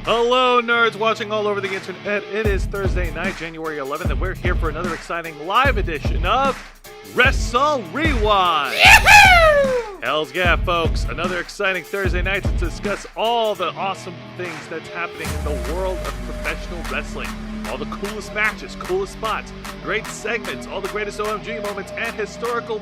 Hello, nerds watching all over the internet. It is Thursday night, January 11th, and we're here for another exciting live edition of Wrestle Rewind. Yahoo! Hells yeah, folks. Another exciting Thursday night to discuss all the awesome things that's happening in the world of professional wrestling. All the coolest matches, coolest spots, great segments, all the greatest OMG moments, and historical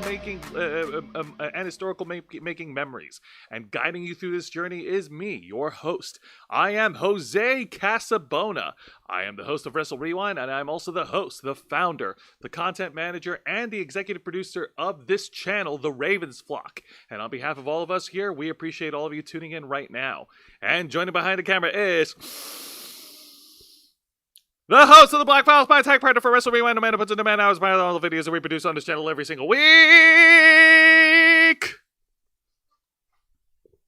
making memories. And guiding you through this journey is me, your host. I am Jose Casabona. I am the host of Wrestle Rewind, and I'm also the host, the founder, the content manager, and the executive producer of this channel, The Ravens Flock. And on behalf of all of us here, we appreciate all of you tuning in right now. And joining behind the camera is the host of the Black Files, my tag partner for Wrestle Rewind, no matter puts in the man hours by all the videos that we produce on this channel every single week.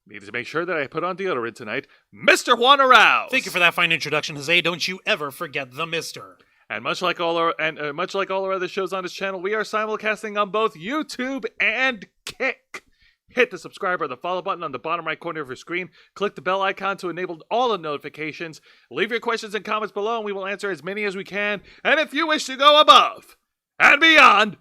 Needed to make sure that I put on deodorant tonight, Mr. Juan Arouse. Thank you for that fine introduction, Jose. Don't you ever forget the Mister. And much like all our other shows on this channel, we are simulcasting on both YouTube and Kick. Hit the subscribe or the follow button on the bottom right corner of your screen. Click the bell icon to enable all the notifications. Leave your questions and comments below, and we will answer as many as we can. And if you wish to go above and beyond,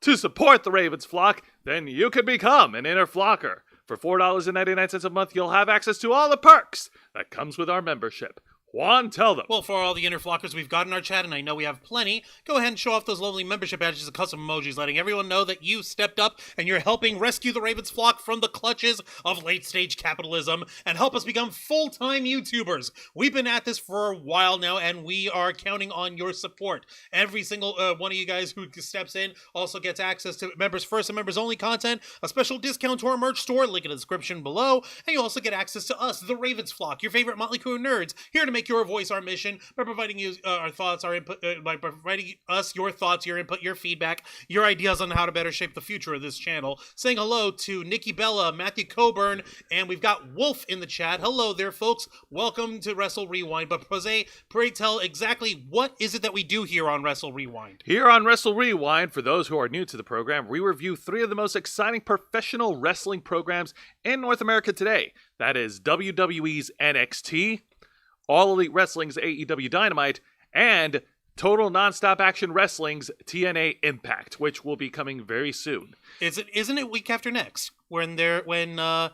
to support the Ravens Flock, then you can become an inner flocker. For $4.99 a month, you'll have access to all the perks that comes with our membership. Juan, tell them. Well, for all the inner flockers we've got in our chat, and I know we have plenty, go ahead and show off those lovely membership badges and custom emojis, letting everyone know that you stepped up and you're helping rescue the Ravens Flock from the clutches of late-stage capitalism and help us become full-time YouTubers. We've been at this for a while now, and we are counting on your support. Every single one of you guys who steps in also gets access to Members First and Members Only content, a special discount to our merch store, link in the description below, and you also get access to us, the Ravens Flock, your favorite Motley Crue nerds, here to make your voice our mission by providing you our thoughts, our input, by providing us your thoughts, your input, your feedback, your ideas on how to better shape the future of this channel. Saying hello to Nikki Bella, Matthew Coburn, and we've got Wolf in the chat. Hello there, folks. Welcome to Wrestle Rewind. But Jose, pray tell exactly what is it that we do here on Wrestle Rewind? Here on Wrestle Rewind, for those who are new to the program, we review 3 of the most exciting professional wrestling programs in North America today. That is WWE's NXT, All Elite Wrestling's AEW Dynamite, and Total Nonstop Action Wrestling's TNA Impact, which will be coming very soon. Isn't it week after next when TNA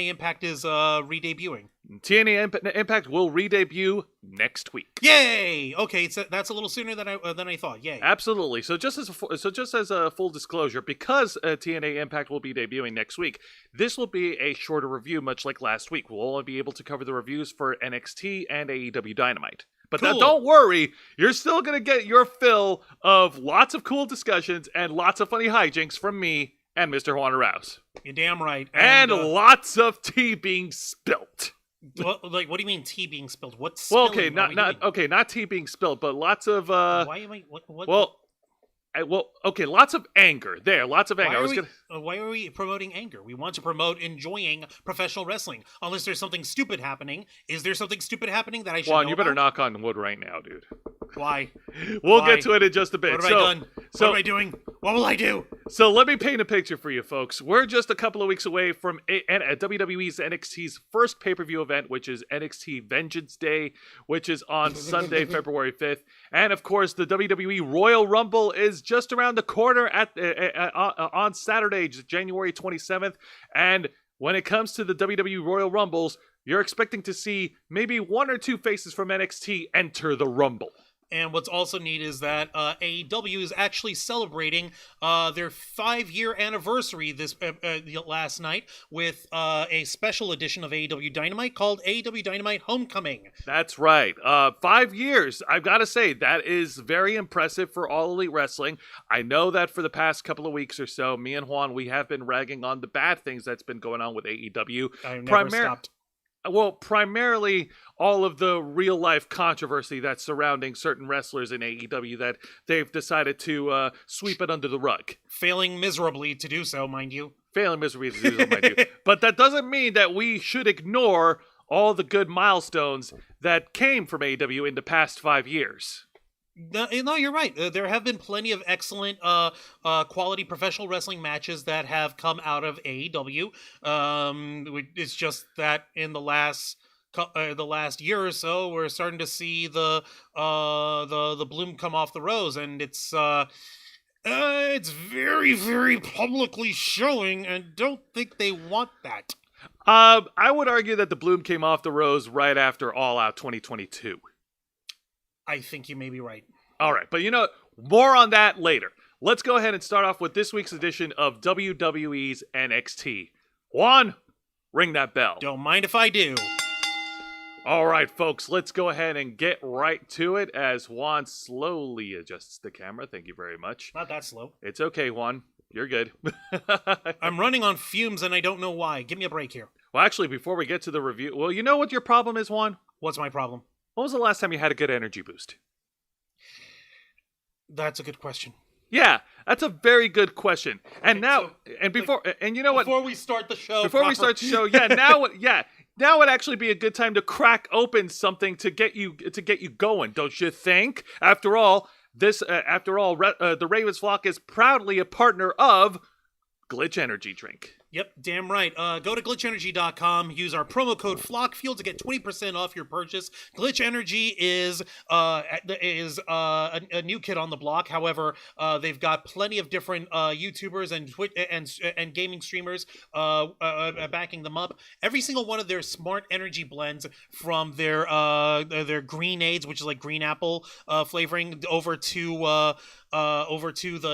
Impact is re-debuting? TNA Impact will re-debut next week. Yay! Okay, so that's a little sooner than I thought. Yay! Absolutely. So just as a full disclosure, because TNA Impact will be debuting next week, this will be a shorter review, much like last week. We'll only be able to cover the reviews for NXT and AEW Dynamite. But cool. Don't worry, you're still going to get your fill of lots of cool discussions and lots of funny hijinks from me and Mr. Juan Rouse. You're damn right. And lots of tea being spilt. What do you mean tea being spilled? What's well, okay, not tea being spilled, but lots of why am I lots of anger. Lots of anger. Why are we promoting anger? We want to promote enjoying professional wrestling. Unless there's something stupid happening. Is there something stupid happening that I should know Juan, you better about? knock on wood right now, dude. Why? We'll get to it in just a bit. What have I done? What am I doing? What will I do? So let me paint a picture for you, folks. We're just a couple of weeks away from WWE's NXT's first pay-per-view event, which is NXT Vengeance Day, which is on Sunday, February 5th. And, of course, the WWE Royal Rumble is just around the corner on Saturday, January 27th. And when it comes to the WWE Royal Rumbles, you're expecting to see maybe 1 or 2 faces from NXT enter the Rumble. And what's also neat is that AEW is actually celebrating their 5-year anniversary this last night with a special edition of AEW Dynamite called AEW Dynamite Homecoming. That's right. 5 years. I've got to say, that is very impressive for All Elite Wrestling. I know that for the past couple of weeks or so, me and Juan, we have been ragging on the bad things that's been going on with AEW. I've never stopped. Well, primarily all of the real-life controversy that's surrounding certain wrestlers in AEW that they've decided to sweep it under the rug. Failing miserably to do so, mind you. Failing miserably to do so, mind you. But that doesn't mean that we should ignore all the good milestones that came from AEW in the past 5 years. No, you're right. There have been plenty of excellent, quality professional wrestling matches that have come out of AEW. It's just that in the last year or so, we're starting to see the bloom come off the rose, and it's very, very publicly showing, and don't think they want that. I would argue that the bloom came off the rose right after All Out 2022. I think you may be right. All right, but more on that later. Let's go ahead and start off with this week's edition of WWE's NXT. Juan, ring that bell. Don't mind if I do. All right, folks, let's go ahead and get right to it as Juan slowly adjusts the camera. Thank you very much. Not that slow. It's okay, Juan. You're good. I'm running on fumes and I don't know why. Give me a break here. Well, actually, before we get to the review, you know what your problem is, Juan? What's my problem? When was the last time you had a good energy boost? That's a good question. Yeah, that's a very good question. And Okay, now, so, and before, and you know what? Before we start the show, Before we start the show, now would actually be a good time to crack open something to get you going, don't you think? After all, the Ravens Flock is proudly a partner of Glitch Energy Drink. Yep, damn right. Go to glitchenergy.com, use our promo code FlockFuel to get 20% off your purchase. Glitch Energy is a new kid on the block. However, they've got plenty of different YouTubers and gaming streamers backing them up. Every single one of their smart energy blends, from their Greenades, which is like green apple flavoring, over to the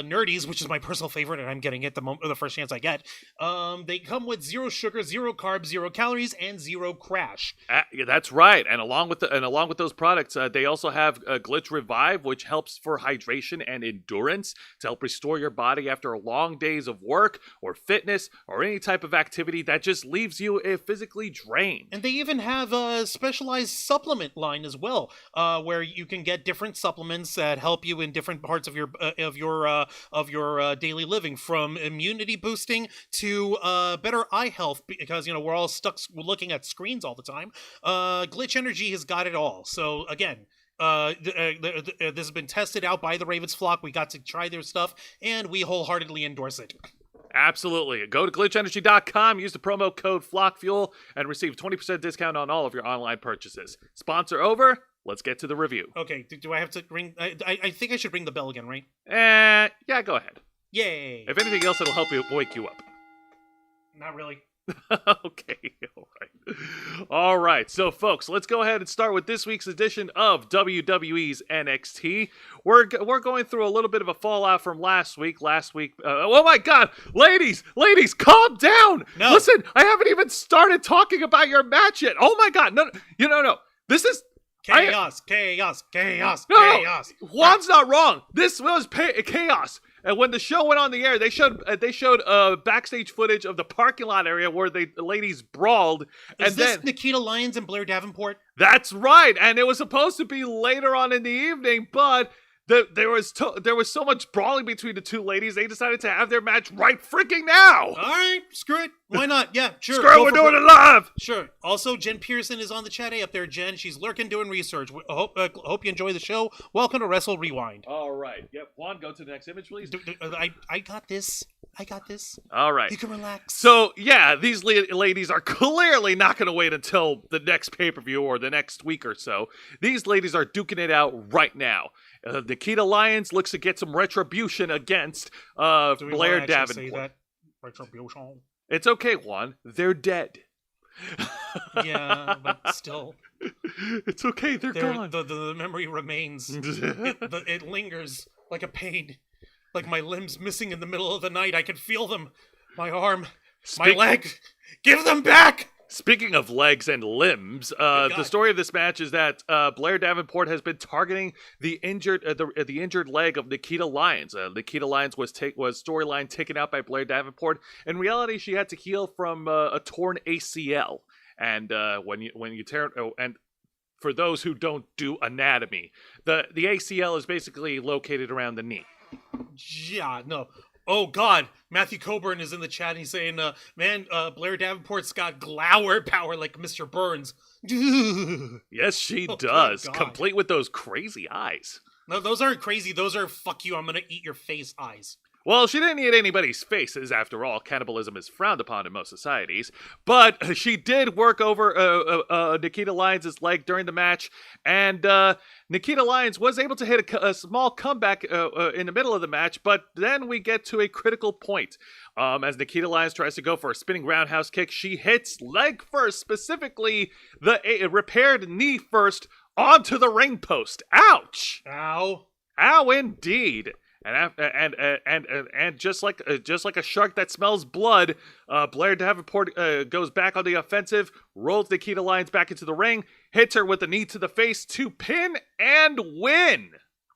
Nerdies, which is my personal favorite, and I'm getting it the first chance I get. They come with 0 sugar, 0 carbs, 0 calories, and 0 crash. Yeah, that's right. And along with those products, they also have Glitch Revive, which helps for hydration and endurance to help restore your body after long days of work or fitness or any type of activity that just leaves you physically drained. And they even have a specialized supplement line as well, where you can get different supplements that help you in different parts of your daily living, from immunity boosting to better eye health, because we're all stuck looking at screens all the time. Glitch Energy has got it all. So again, this has been tested out by the Ravens Flock. We got to try their stuff, and we wholeheartedly endorse it. Absolutely. Go to glitchenergy.com, use the promo code FlockFuel, and receive 20% discount on all of your online purchases. Sponsor over. Let's get to the review. Okay, do I have to ring? I think I should ring the bell again, right? Yeah, go ahead. Yay! If anything else, it'll help you wake you up. Not really. Okay, all right. So, folks, let's go ahead and start with this week's edition of WWE's NXT. We're going through a little bit of a fallout from last week. Oh my God, ladies, calm down. No. Listen, I haven't even started talking about your match yet. Oh my God, no. This is chaos. No, Juan's not wrong. This was chaos. And when the show went on the air, they showed backstage footage of the parking lot area where the ladies brawled. Is this Nikita Lyons and Blair Davenport? That's right. And it was supposed to be later on in the evening, but there was so much brawling between the two ladies, they decided to have their match right freaking now. All right, screw it. Why not? Yeah, sure. Screw it, we're doing it live. Sure. Also, Jen Pearson is on the chat. Hey, up there, Jen. She's lurking doing research. Hope you enjoy the show. Welcome to Wrestle Rewind. All right. Yep. Juan, go to the next image, please. I got this. All right. You can relax. So, yeah, these ladies are clearly not going to wait until the next pay-per-view or the next week or so. These ladies are duking it out right now. Nikita Lyons looks to get some retribution against Blair Davenport. Say that? Retribution? It's okay, Juan. They're dead. Yeah, but still. It's okay, they're gone. The memory remains. It lingers like a pain. Like my limbs missing in the middle of the night. I can feel them. My arm, my leg. Give them back! Speaking of legs and limbs, the story of this match is that Blair Davenport has been targeting the injured leg of Nikita Lyons. Nikita Lyons was storyline taken out by Blair Davenport. In reality, she had to heal from a torn ACL, and when you tear and for those who don't do anatomy, the ACL is basically located around the knee. Yeah, no. Oh, God. Matthew Coburn is in the chat. And he's saying, Blair Davenport's got glower power like Mr. Burns. Yes, she does. Complete with those crazy eyes. No, those aren't crazy. Those are fuck you, I'm gonna eat your face eyes. Well, she didn't eat anybody's faces. After all, cannibalism is frowned upon in most societies. But she did work over Nikita Lyons' leg during the match, and Nikita Lyons was able to hit a small comeback in the middle of the match, but then we get to a critical point. As Nikita Lyons tries to go for a spinning roundhouse kick, she hits leg first, specifically the repaired knee first, onto the ring post. Ouch! Ow. Ow, indeed. And just like a shark that smells blood, Blair Davenport goes back on the offensive, rolls Nikita Lyons back into the ring, hits her with a knee to the face to pin and win.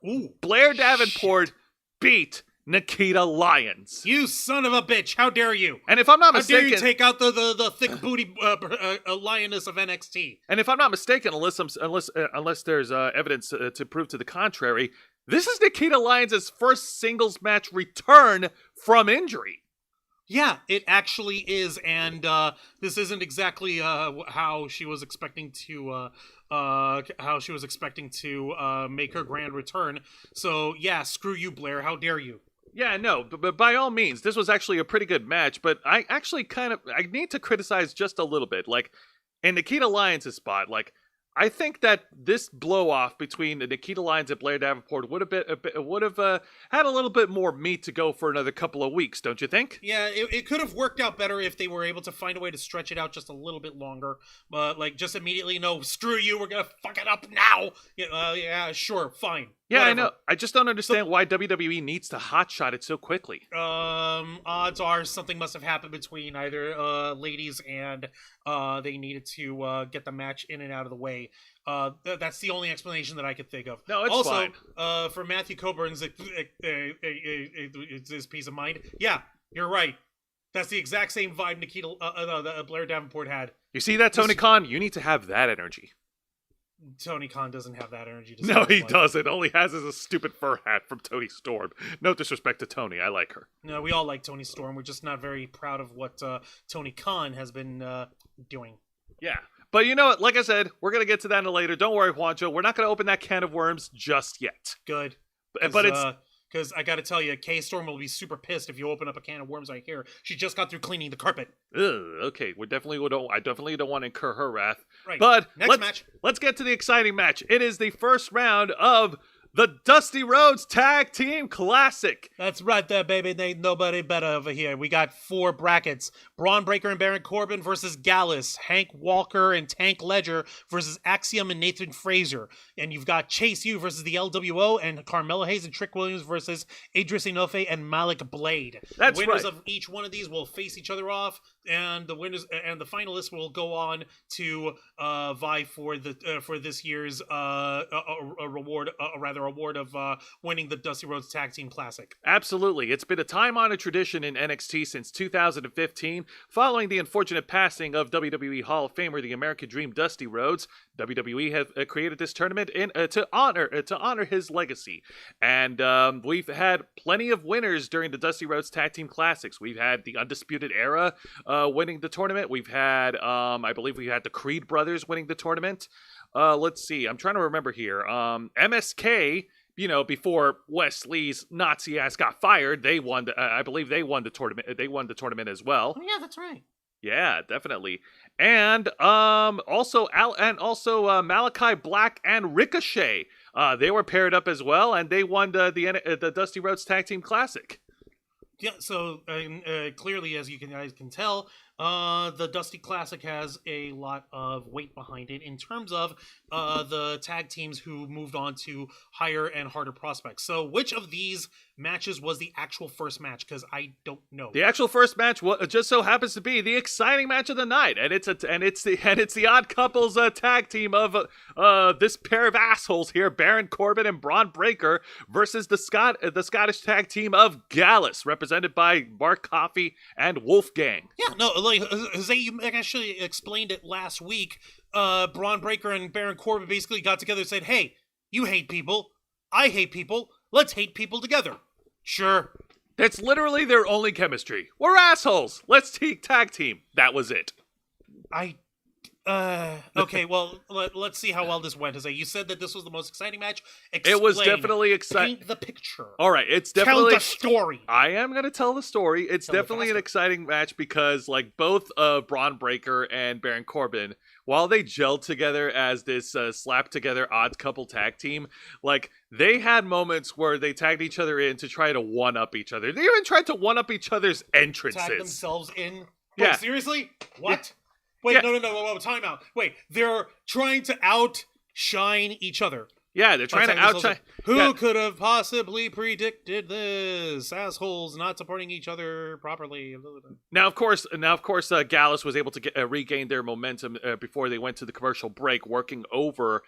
Ooh, Blair Davenport beat Nikita Lyons. You son of a bitch! How dare you? And if I'm not How dare mistaken, you take out the thick booty lioness of NXT? and if I'm not mistaken, unless there's evidence to prove to the contrary, this is Nikita Lyons' first singles match return from injury. Yeah, it actually is, and this isn't exactly how she was expecting to make her grand return. So yeah, screw you, Blair. How dare you? Yeah, no, but by all means, this was actually a pretty good match. But I actually I need to criticize just a little bit. Like in Nikita Lyons' spot, like, I think that this blow off between Nikita Lyons and Blair Davenport would have had a little bit more meat to go for another couple of weeks, don't you think? Yeah, it could have worked out better if they were able to find a way to stretch it out just a little bit longer. But like, just immediately, no, screw you, we're gonna fuck it up now. Yeah, sure, fine. Yeah, Whatever. I know. I just don't understand why WWE needs to hotshot it so quickly. Odds are something must have happened between either ladies and they needed to get the match in and out of the way. That's the only explanation that I could think of. No, it's also, fine. For Matthew Coburn's his peace of mind, yeah, you're right. That's the exact same vibe Blair Davenport had. You see that, Tony Khan? You need to have that energy. Tony Khan doesn't have that energy. No, he doesn't. All he has is a stupid fur hat from Toni Storm. No disrespect to Tony. I like her. No, we all like Toni Storm. We're just not very proud of what Tony Khan has been doing. Yeah. But you know what? Like I said, we're going to get to that in later. Don't worry, Juancho. We're not going to open that can of worms just yet. Good. But it's... Because I gotta tell you, Kay Storm will be super pissed if you open up a can of worms right here. She just got through cleaning the carpet. Okay, I definitely don't want to incur her wrath. Right. But Next match. Let's get to the exciting match. It is the first round of the Dusty Rhodes Tag Team Classic. That's right there, baby. Ain't nobody better over here. We got 4 brackets. Braun Breaker and Baron Corbin versus Gallus. Hank Walker and Tank Ledger versus Axiom and Nathan Frazier. And you've got Chase U versus the LWO and Carmelo Hayes and Trick Williams versus Idris Inoue and Malik Blade. That's the winners right. of each one of these will face each other off, and the winners and the finalists will go on to vie for this year's award of winning the Dusty Rhodes Tag Team Classic. Absolutely. It's been a time-honored tradition in NXT since 2015. Following the unfortunate passing of WWE Hall of Famer, the American Dream Dusty Rhodes, WWE have created this tournament to honor his legacy. And we've had plenty of winners during the Dusty Rhodes Tag Team Classics. We've had the Undisputed Era winning the tournament. We've had, I believe we had the Creed brothers winning the tournament. Let's see. I'm trying to remember here. MSK, before Wesley's Nazi ass got fired, they won. I believe they won the tournament. They won the tournament as well. Oh yeah, that's right. Yeah, definitely. And also Malachi Black and Ricochet. They were paired up as well, and they won the Dusty Rhodes Tag Team Classic. Yeah, so clearly, as you guys can tell, the Dusty Classic has a lot of weight behind it in terms of the tag teams who moved on to higher and harder prospects. So which of these matches was the actual first match? Because I don't know. The actual first match just so happens to be the exciting match of the night, and it's the Odd Couples tag team of this pair of assholes here, Baron Corbin and Braun Breaker, versus the Scottish tag team of Gallus, represented by Mark Coffey and Wolfgang. Yeah, no, like Jose, you actually explained it last week. Braun Breaker and Baron Corbin basically got together and said, "Hey, you hate people, I hate people, let's hate people together." Sure. That's literally their only chemistry. We're assholes. Let's tag team. That was it. I Okay, well, let's see how well this went. You said that this was the most exciting match. It was definitely exciting. Paint the picture. All right, it's definitely... Tell the story. I am going to tell the story. It's definitely an exciting match because, like, both Braun Breaker and Baron Corbin, while they gelled together as this slapped-together odd couple tag team, like, they had moments where they tagged each other in to try to one-up each other. They even tried to one-up each other's entrances. Tag themselves in? Yeah. Wait, seriously? What? Wait, no, time out. Wait, they're trying to outshine each other. Yeah, they're trying to outshine. Who could have possibly predicted this? Assholes not supporting each other properly. Now, of course, Gallus was able to regain their momentum before they went to the commercial break, working over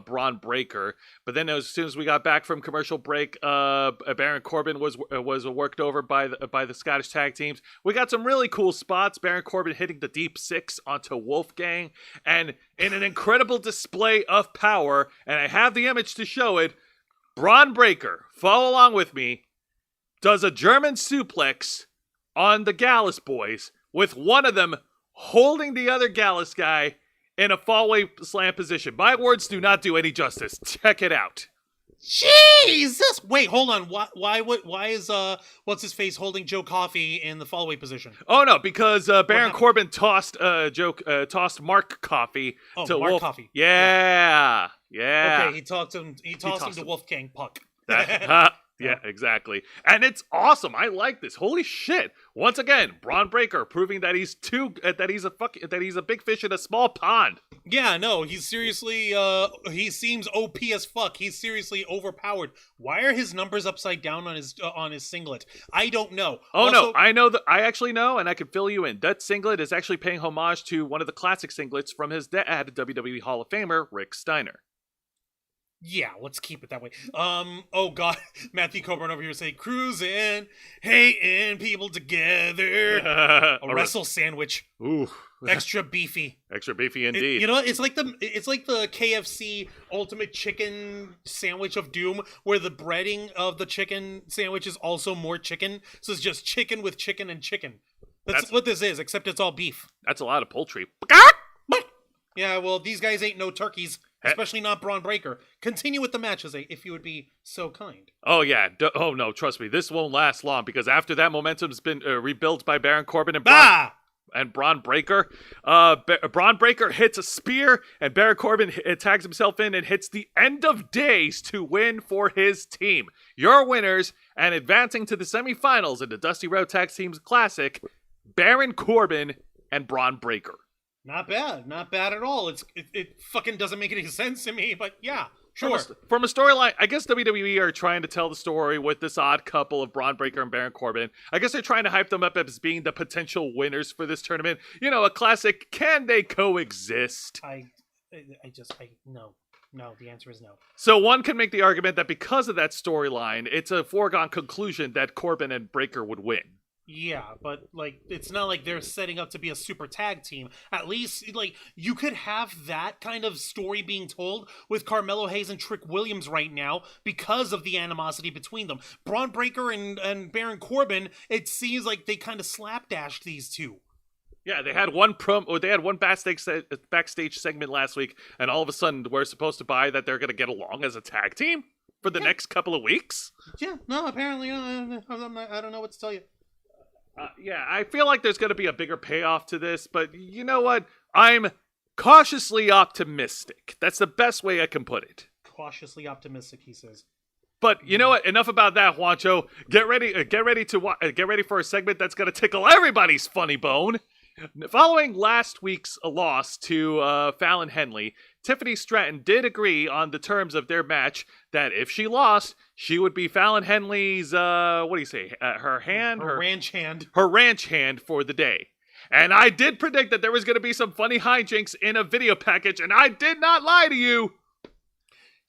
Braun Breaker. But then, as soon as we got back from commercial break, Baron Corbin was worked over by the Scottish tag teams. We got some really cool spots. Baron Corbin hitting the deep six onto Wolfgang, and in an incredible display of power, and I have the image to show it, Braun Breaker, follow along with me, does a German suplex on the Gallus boys, with one of them holding the other Gallus guy in a fallaway slam position. My words do not do any justice. Check it out. Jesus! Wait, hold on. Why is what's his face holding Joe Coffey in the fallaway position? Oh no, because Baron Corbin tossed Mark Coffey to Mark Wolf. Coffey. Yeah. Okay, he tossed him to Wolfgang Puck. Yeah, exactly. And it's awesome. I like this. Holy shit. Once again, Braun Breaker proving that he's a big fish in a small pond. Yeah, no, he's seriously he seems OP as fuck. He's seriously overpowered. Why are his numbers upside down on his singlet? I don't know. Oh no, I actually know, and I can fill you in. That singlet is actually paying homage to one of the classic singlets from his dad, WWE Hall of Famer Rick Steiner. Yeah, let's keep it that way. Oh god, Matthew Coburn over here saying, cruising, hating people together. A wrestle sandwich. Ooh. Extra beefy. Extra beefy indeed. It's like the KFC ultimate chicken sandwich of doom, where the breading of the chicken sandwich is also more chicken. So it's just chicken with chicken and chicken. That's what this is, except it's all beef. That's a lot of poultry. Yeah, well, these guys ain't no turkeys. Especially not Braun Breaker. Continue with the match, if you would be so kind. Oh, yeah. Oh, no, trust me. This won't last long, because after that momentum's been rebuilt by Baron Corbin and Braun Breaker. Braun Breaker hits a spear, and Baron Corbin tags himself in and hits the End of Days to win for his team. Your winners, and advancing to the semifinals in the Dusty Road Tag Teams Classic, Baron Corbin and Braun Breaker. Not bad at all. It fucking doesn't make any sense to me, but yeah, sure. From a storyline, I guess WWE are trying to tell the story with this odd couple of Braun Breaker and Baron Corbin. I guess they're trying to hype them up as being the potential winners for this tournament. You know, a classic, can they coexist? No, the answer is no. So one can make the argument that because of that storyline, it's a foregone conclusion that Corbin and Breaker would win. Yeah, but, it's not like they're setting up to be a super tag team. At least, you could have that kind of story being told with Carmelo Hayes and Trick Williams right now because of the animosity between them. Braun Breaker and Baron Corbin, it seems like they kind of slapdashed these two. Yeah, they had one backstage segment last week, and all of a sudden we're supposed to buy that they're going to get along as a tag team for the next couple of weeks? Yeah, no, apparently, I don't know what to tell you. Yeah, I feel like there's going to be a bigger payoff to this, but you know what? I'm cautiously optimistic. That's the best way I can put it. Cautiously optimistic, he says. But you know what? Enough about that, Juancho. Get ready for a segment that's going to tickle everybody's funny bone. Following last week's loss to Fallon Henley, Tiffany Stratton did agree on the terms of their match that if she lost, she would be Fallon Henley's, her ranch hand for the day. And I did predict that there was going to be some funny hijinks in a video package, and I did not lie to you.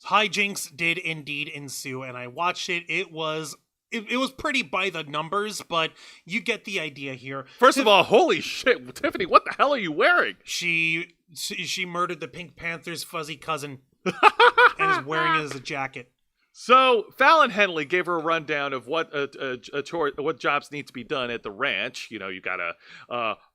Hijinks did indeed ensue, and I watched it. It was pretty by the numbers, but you get the idea here. First of all, holy shit, Tiffany, what the hell are you wearing? She murdered the Pink Panther's fuzzy cousin and is wearing it as a jacket. So Fallon Henley gave her a rundown of what what jobs need to be done at the ranch. You know, you gotta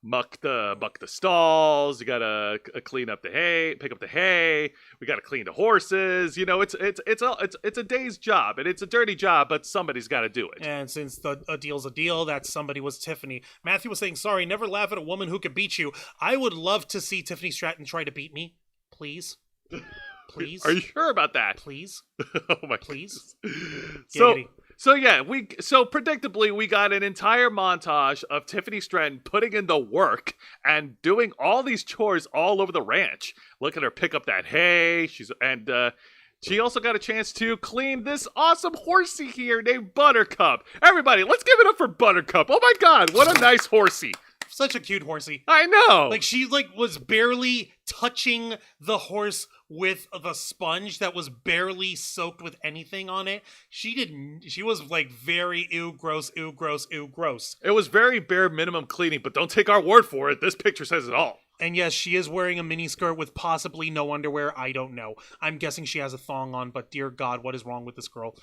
muck the stalls. You gotta clean up the hay, pick up the hay. We gotta clean the horses. You know, it's a day's job, and it's a dirty job, but somebody's got to do it. And since a deal's a deal, that somebody was Tiffany. Matthew was saying, "Sorry, never laugh at a woman who could beat you." I would love to see Tiffany Stratton try to beat me, please. Please. Are you sure about that? Please. Oh my. Please. So predictably we got an entire montage of Tiffany Stratton putting in the work and doing all these chores all over the ranch. Look at her pick up that hay. She also got a chance to clean this awesome horsey here named Buttercup. Everybody, let's give it up for Buttercup. Oh my God, what a nice horsey. Such a cute horsey. I know. Like, she was barely touching the horse with the sponge that was barely soaked with anything on it. She was like very ew gross. It was very bare minimum cleaning, but don't take our word for it. This picture says it all. And yes, she is wearing a miniskirt with possibly no underwear. I don't know. I'm guessing she has a thong on, but dear God, what is wrong with this girl?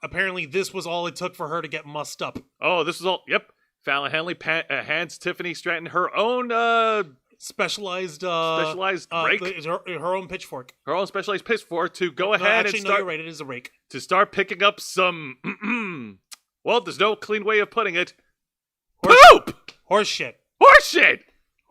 Apparently this was all it took for her to get mussed up. Oh, this is all. Yep. Fallon Henley hands Tiffany Stratton her own specialized rake, her own pitchfork, her own specialized pitchfork to go ahead and start. You're right. It is a rake to start picking up some. Well, there's no clean way of putting it. Poop. Horse shit.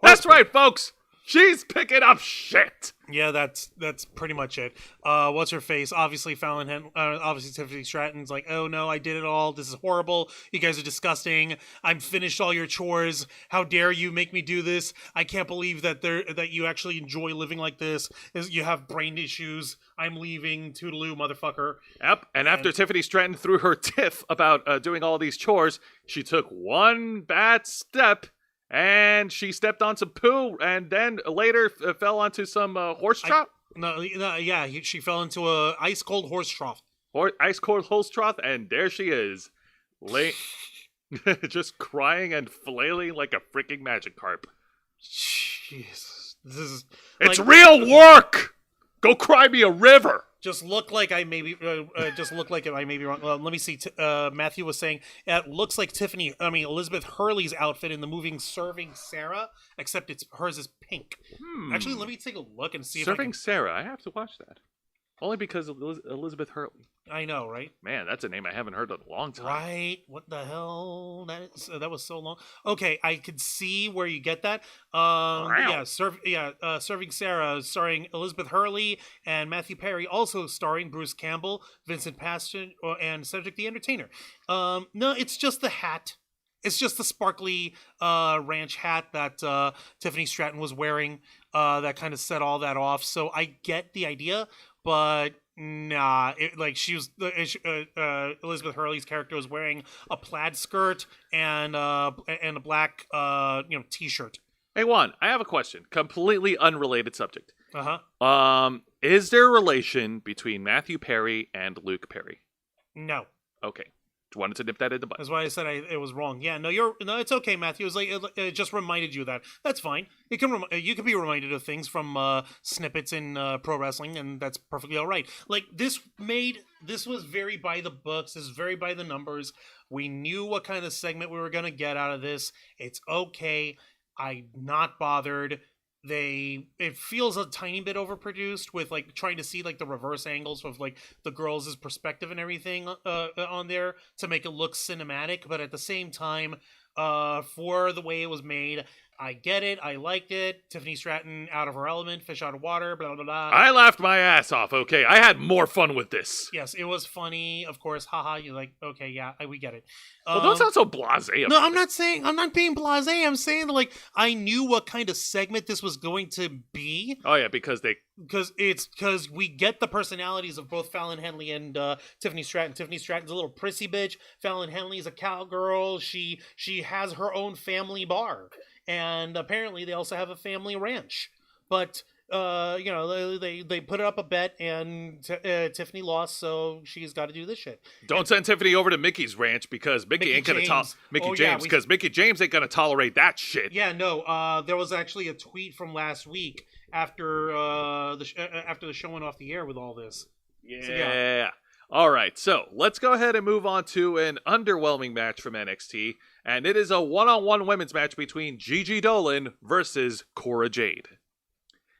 That's right, folks. She's picking up shit. Yeah, that's pretty much it. What's her face? Obviously, obviously Tiffany Stratton's like, "Oh no, I did it all. This is horrible. You guys are disgusting. I'm finished all your chores. How dare you make me do this? I can't believe that you actually enjoy living like this. You have brain issues. I'm leaving. Toodaloo, motherfucker." Yep. And after Tiffany Stratton threw her tiff about doing all these chores, she took one bad step. And she stepped on some poo, and then later fell onto some horse trough. She fell into a ice cold horse trough. Ice cold horse trough, and there she is, just crying and flailing like a freaking magic carp. Jesus, it's real work. Go cry me a river. Just look like I may be wrong. Well, let me see. Matthew was saying it looks like Elizabeth Hurley's outfit in the movie Serving Sarah, except hers is pink. Actually, let me take a look and see. Serving Sarah, I have to watch that. Only because of Elizabeth Hurley. I know, right? Man, that's a name I haven't heard in a long time. Right? What the hell? That was so long. Okay, I could see where you get that. Serving Sarah, starring Elizabeth Hurley and Matthew Perry, also starring Bruce Campbell, Vincent Paston, and Cedric the Entertainer. No, it's just the hat. It's just the sparkly ranch hat that Tiffany Stratton was wearing that kind of set all that off. So I get the idea, but nah. Elizabeth Hurley's character was wearing a plaid skirt and a black t-shirt. Hey Juan, I have a question. Completely unrelated subject. Uh-huh. Is there a relation between Matthew Perry and Luke Perry? No. Okay. Wanted to nip that in the butt. That's why I said it was wrong. Yeah, no, it's okay, Matthew. It was it just reminded you of that. That's fine. You can be reminded of things from snippets in pro wrestling, and that's perfectly all right. Like this was very by the books. This is very by the numbers. We knew what kind of segment we were gonna get out of this. It's okay. I'm not bothered. It feels a tiny bit overproduced with like trying to see like the reverse angles of like the girls' perspective and everything on there to make it look cinematic, but at the same time, for the way it was made, I get it. I liked it. Tiffany Stratton out of her element, fish out of water, blah, blah, blah. I laughed my ass off, okay? I had more fun with this. Yes, it was funny, of course. Haha, you're like, okay, yeah, we get it. Well, don't sound so blasé. No, I'm not being blasé. I'm saying, like, I knew what kind of segment this was going to be. Oh, yeah, because we get the personalities of both Fallon Henley and Tiffany Stratton. Tiffany Stratton's a little prissy bitch. Fallon Henley's a cowgirl. She has her own family bar. And apparently they also have a family ranch. But, they put up a bet and Tiffany lost, so she's got to do this shit. Don't send Tiffany over to Mickey's ranch because Mickey ain't going to tolerate Mickey James ain't going to tolerate that shit. Yeah, no, there was actually a tweet from last week after the showing off the air with all this. Yeah. So, yeah. All right, so let's go ahead and move on to an underwhelming match from NXT, and it is a one-on-one women's match between Gigi Dolan versus Cora Jade.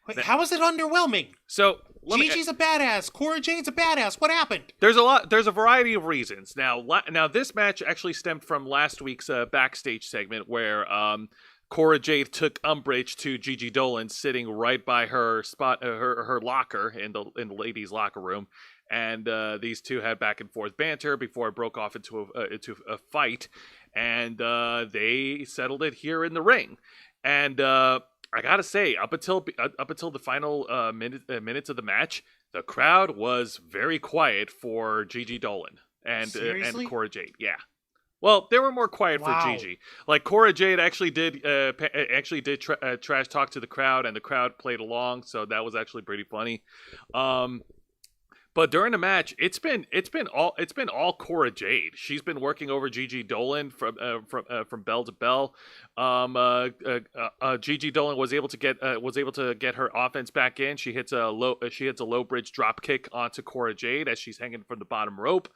Wait, how is it underwhelming? So Gigi's a badass. Cora Jade's a badass. What happened? There's a variety of reasons. Now this match actually stemmed from last week's backstage segment where Cora Jade took umbrage to Gigi Dolan sitting right by her spot, her locker in the ladies' locker room, and these two had back and forth banter before it broke off into a fight, and they settled it here in the ring, and I gotta say, up until the final minutes of the match, the crowd was very quiet for Gigi Dolan and Cora Jade. Yeah. Well, they were more quiet for Gigi. Like Cora Jade actually did trash talk to the crowd, and the crowd played along, so that was actually pretty funny. But during the match, it's been all Cora Jade. She's been working over Gigi Dolan from bell to bell. Gigi Dolan was able to get her offense back in. She hits a low bridge drop kick onto Cora Jade as she's hanging from the bottom rope.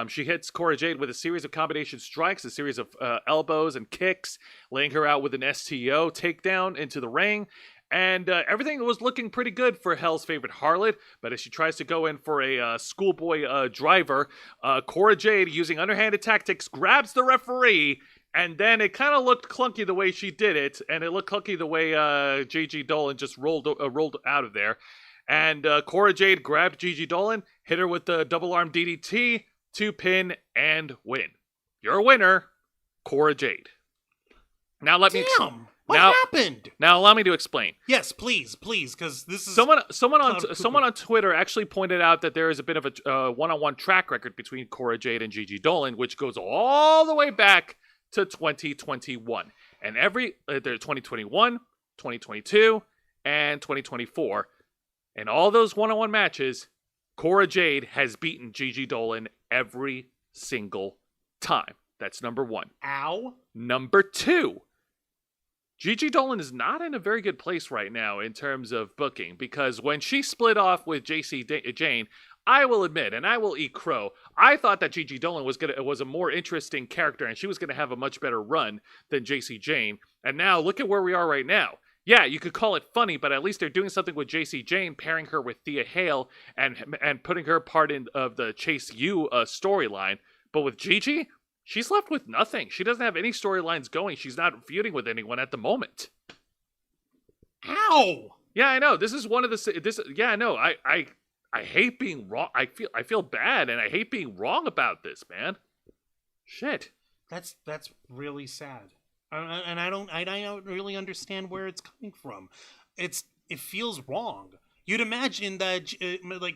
She hits Cora Jade with a series of combination strikes, a series of elbows and kicks, laying her out with an STO takedown into the ring. And everything was looking pretty good for Hell's Favorite Harlot, but as she tries to go in for a schoolboy driver, Cora Jade, using underhanded tactics, grabs the referee, and then it kind of looked clunky the way she did it, and it looked clunky the way Gigi Dolan just rolled out of there. And Cora Jade grabbed Gigi Dolan, hit her with the double arm DDT to pin and win. Your winner, Cora Jade. Now let me... What happened? Now allow me to explain. Yes, please, because this is someone on Twitter actually pointed out that there is a bit of a one-on-one track record between Cora Jade and Gigi Dolan, which goes all the way back to 2021, and there's 2021, 2022, and 2024, and all those one-on-one matches, Cora Jade has beaten Gigi Dolan every single time. That's number one. Ow. Number two. Gigi Dolan is not in a very good place right now in terms of booking, because when she split off with Jane, I will admit, and I will eat crow, I thought that Gigi Dolan was a more interesting character and she was going to have a much better run than JC Jane. And now look at where we are right now. Yeah, you could call it funny, but at least they're doing something with JC Jane, pairing her with Thea Hale and putting her part of the Chase U storyline. But with Gigi, she's left with nothing. She doesn't have any storylines going. She's not feuding with anyone at the moment. Ow! Yeah, I know. This is one of the... Yeah, I know. I hate being wrong. I feel bad, and I hate being wrong about this, man. Shit. That's really sad. And I don't really understand where it's coming from. It feels wrong. You'd imagine that,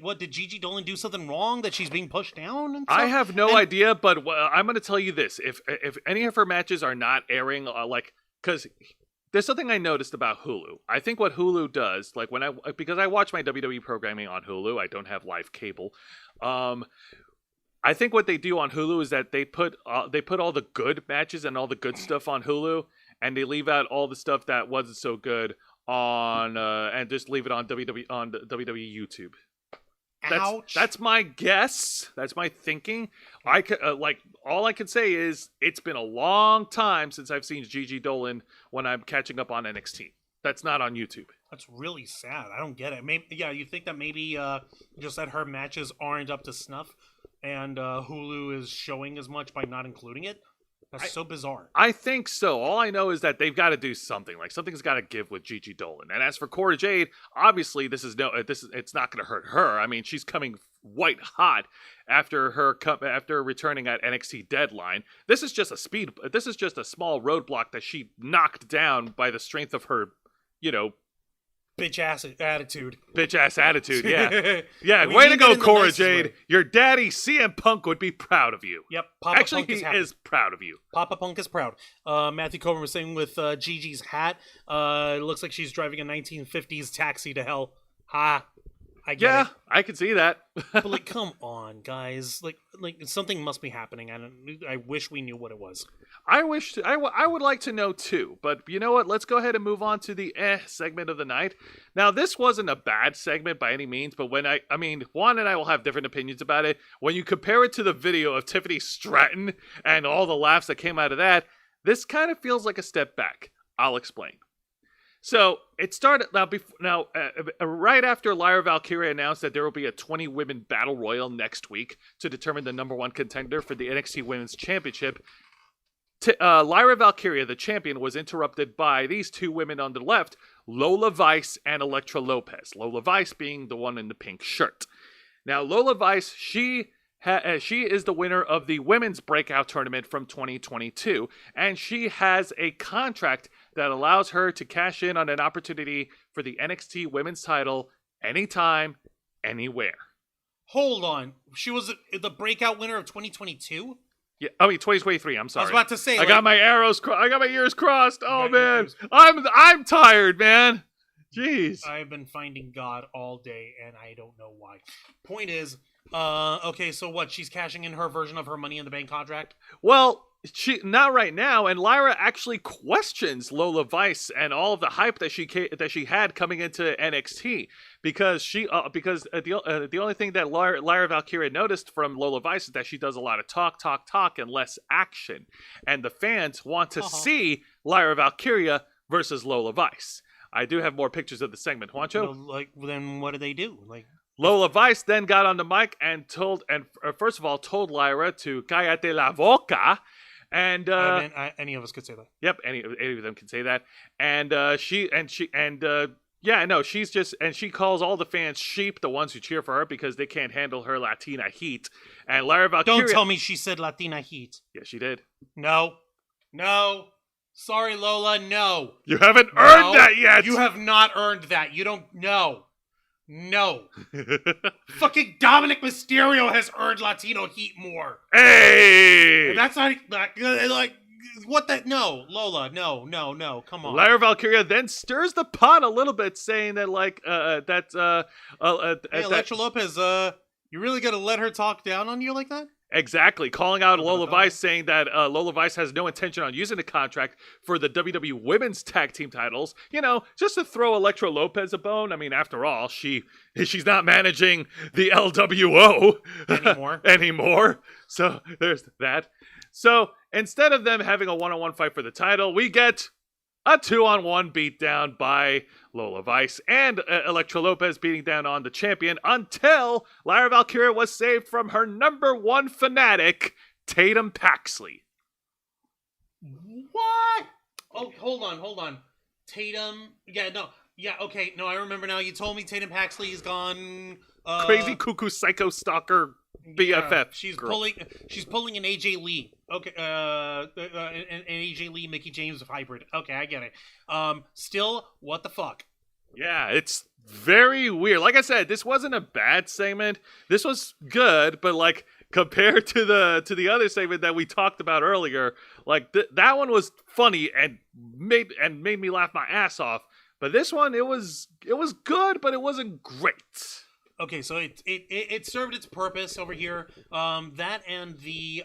what, did Gigi Dolan do something wrong that she's being pushed down? And stuff? I have no idea, but I'm going to tell you this. If any of her matches are not airing, because there's something I noticed about Hulu. I think what Hulu does, because I watch my WWE programming on Hulu, I don't have live cable. I think what they do on Hulu is that they put all the good matches and all the good stuff on Hulu, and they leave out all the stuff that wasn't so good on and just leave it on WWE YouTube. Ouch. That's my guess. That's my thinking. I could all I can say is it's been a long time since I've seen Gigi Dolan when I'm catching up on NXT. That's not on YouTube. That's really sad. I don't get it. Maybe you think that maybe just that her matches aren't up to snuff, and Hulu is showing as much by not including it? That's so bizarre. I think so. All I know is that they've got to do something. Something's got to give with Gigi Dolan. And as for Cora Jade, obviously it's not going to hurt her. I mean, she's coming white hot after returning at NXT Deadline. This is just a small roadblock that she knocked down by the strength of her, bitch ass attitude. Yeah. Yeah, way to go, Cora Jade. Your daddy, CM Punk, would be proud of you. Yep. Papa Actually, Punk he is proud of you. Papa Punk is proud. Matthew Coburn was saying with Gigi's hat, it looks like she's driving a 1950s taxi to hell. Ha. I get Yeah, it. I can see that. But like, come on, guys. Like something must be happening. I wish we knew what it was. I would like to know too, but you know what? Let's go ahead and move on to the segment of the night. Now, this wasn't a bad segment by any means, but when I mean, Juan and I will have different opinions about it. When you compare it to the video of Tiffany Stratton and all the laughs that came out of that, this kind of feels like a step back. I'll explain. So it started right after Lyra Valkyria announced that there will be a 20-women battle royal next week to determine the number one contender for the NXT Women's Championship. Lyra Valkyria, the champion, was interrupted by these two women on the left, Lola Vice and Elektra Lopez. Lola Vice being the one in the pink shirt. Now, Lola Vice, she is the winner of the Women's Breakout Tournament from 2022, and she has a contract that allows her to cash in on an opportunity for the NXT Women's title anytime, anywhere. Hold on. She was the breakout winner of 2022? Yeah, I mean 2023. I'm sorry. I was about to say. I got my ears crossed. Oh man, I'm tired, man. Jeez. I've been finding God all day, and I don't know why. Point is, okay, so what? She's cashing in her version of her Money in the Bank contract? Well, not right now, and Lyra actually questions Lola Vice and all of the hype that she had coming into NXT because the only thing that Lyra Valkyria noticed from Lola Vice is that she does a lot of talk and less action, and the fans want to see Lyra Valkyria versus Lola Vice. I do have more pictures of the segment, Juancho. Then what do they do? Lola Vice then got on the mic and first of all told Lyra to cállate la boca. And any of us could say that. Yep, any of them can say that. And she calls all the fans sheep, the ones who cheer for her because they can't handle her Latina heat. And Lyra Valkyria. Don't tell me she said Latina heat. Yeah, she did. No. Sorry, Lola. No. You haven't earned that yet. You have not earned that. You don't know. No. Fucking Dominic Mysterio has earned Latino heat more. Hey! And that's not like what that? No, Lola. No. Come on. Lyra Valkyria then stirs the pot a little bit, saying that Hey, Elektra Lopez. You really gonna let her talk down on you like that? Exactly, calling out Lola Vice, saying that Lola Vice has no intention on using the contract for the WWE Women's Tag Team titles. You know, just to throw Elektra Lopez a bone. I mean, after all, she's not managing the LWO anymore. So there's that. So instead of them having a one-on-one fight for the title, we get a 2-on-1 beatdown by Lola Vice and Elektra Lopez beating down on the champion until Lyra Valkyria was saved from her number one fanatic, Tatum Paxley. What? Oh, hold on. Tatum. Okay. No, I remember now. You told me Tatum Paxley is gone. Crazy cuckoo psycho stalker BFF. Yeah, she's pulling an AJ Lee. Okay, an AJ Lee Mickey James hybrid. Okay, I get it. Still, what the fuck? Yeah, it's very weird. Like I said, this wasn't a bad segment. This was good, but like compared to the other segment that we talked about earlier, like that one was funny and made me laugh my ass off. But this one, it was good, but it wasn't great. Okay, so it served its purpose over here. That and the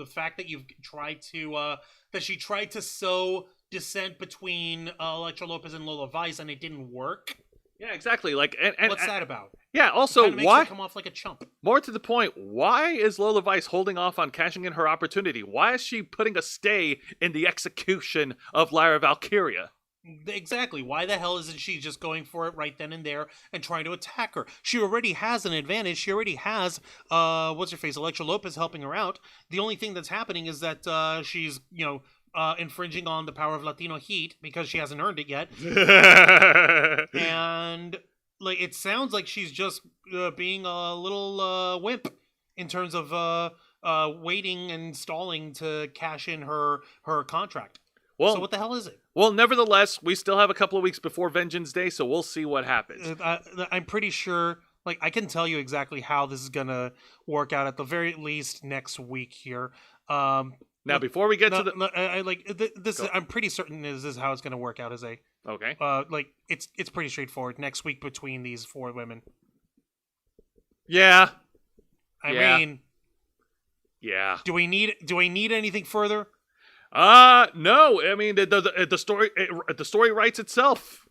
fact that you've tried to that she tried to sow dissent between Elektra Lopez and Lola Vice, and it didn't work. Yeah, exactly. Like, and what's that about? Yeah. Also, makes why her come off like a chump? More to the point, why is Lola Vice holding off on cashing in her opportunity? Why is she putting a stay in the execution of Lyra Valkyria? Exactly. Why the hell isn't she just going for it right then and there and trying to attack her? She already has an advantage. She already has, what's her face, Elektra Lopez helping her out. The only thing that's happening is that she's, infringing on the power of Latino heat because she hasn't earned it yet. And, like, it sounds like she's just being a little wimp in terms of waiting and stalling to cash in her contract. Well, so what the hell is it? Well, nevertheless, we still have a couple of weeks before Vengeance Day, so we'll see what happens. I'm pretty sure, like, I can tell you exactly how this is going to work out at the very least next week here. Now, before we get to the... I'm pretty certain this is how it's going to work out, Jose. Okay. It's pretty straightforward. Next week between these 4 women. Yeah. I mean, yeah. do we need anything further? No. I mean, the story writes itself.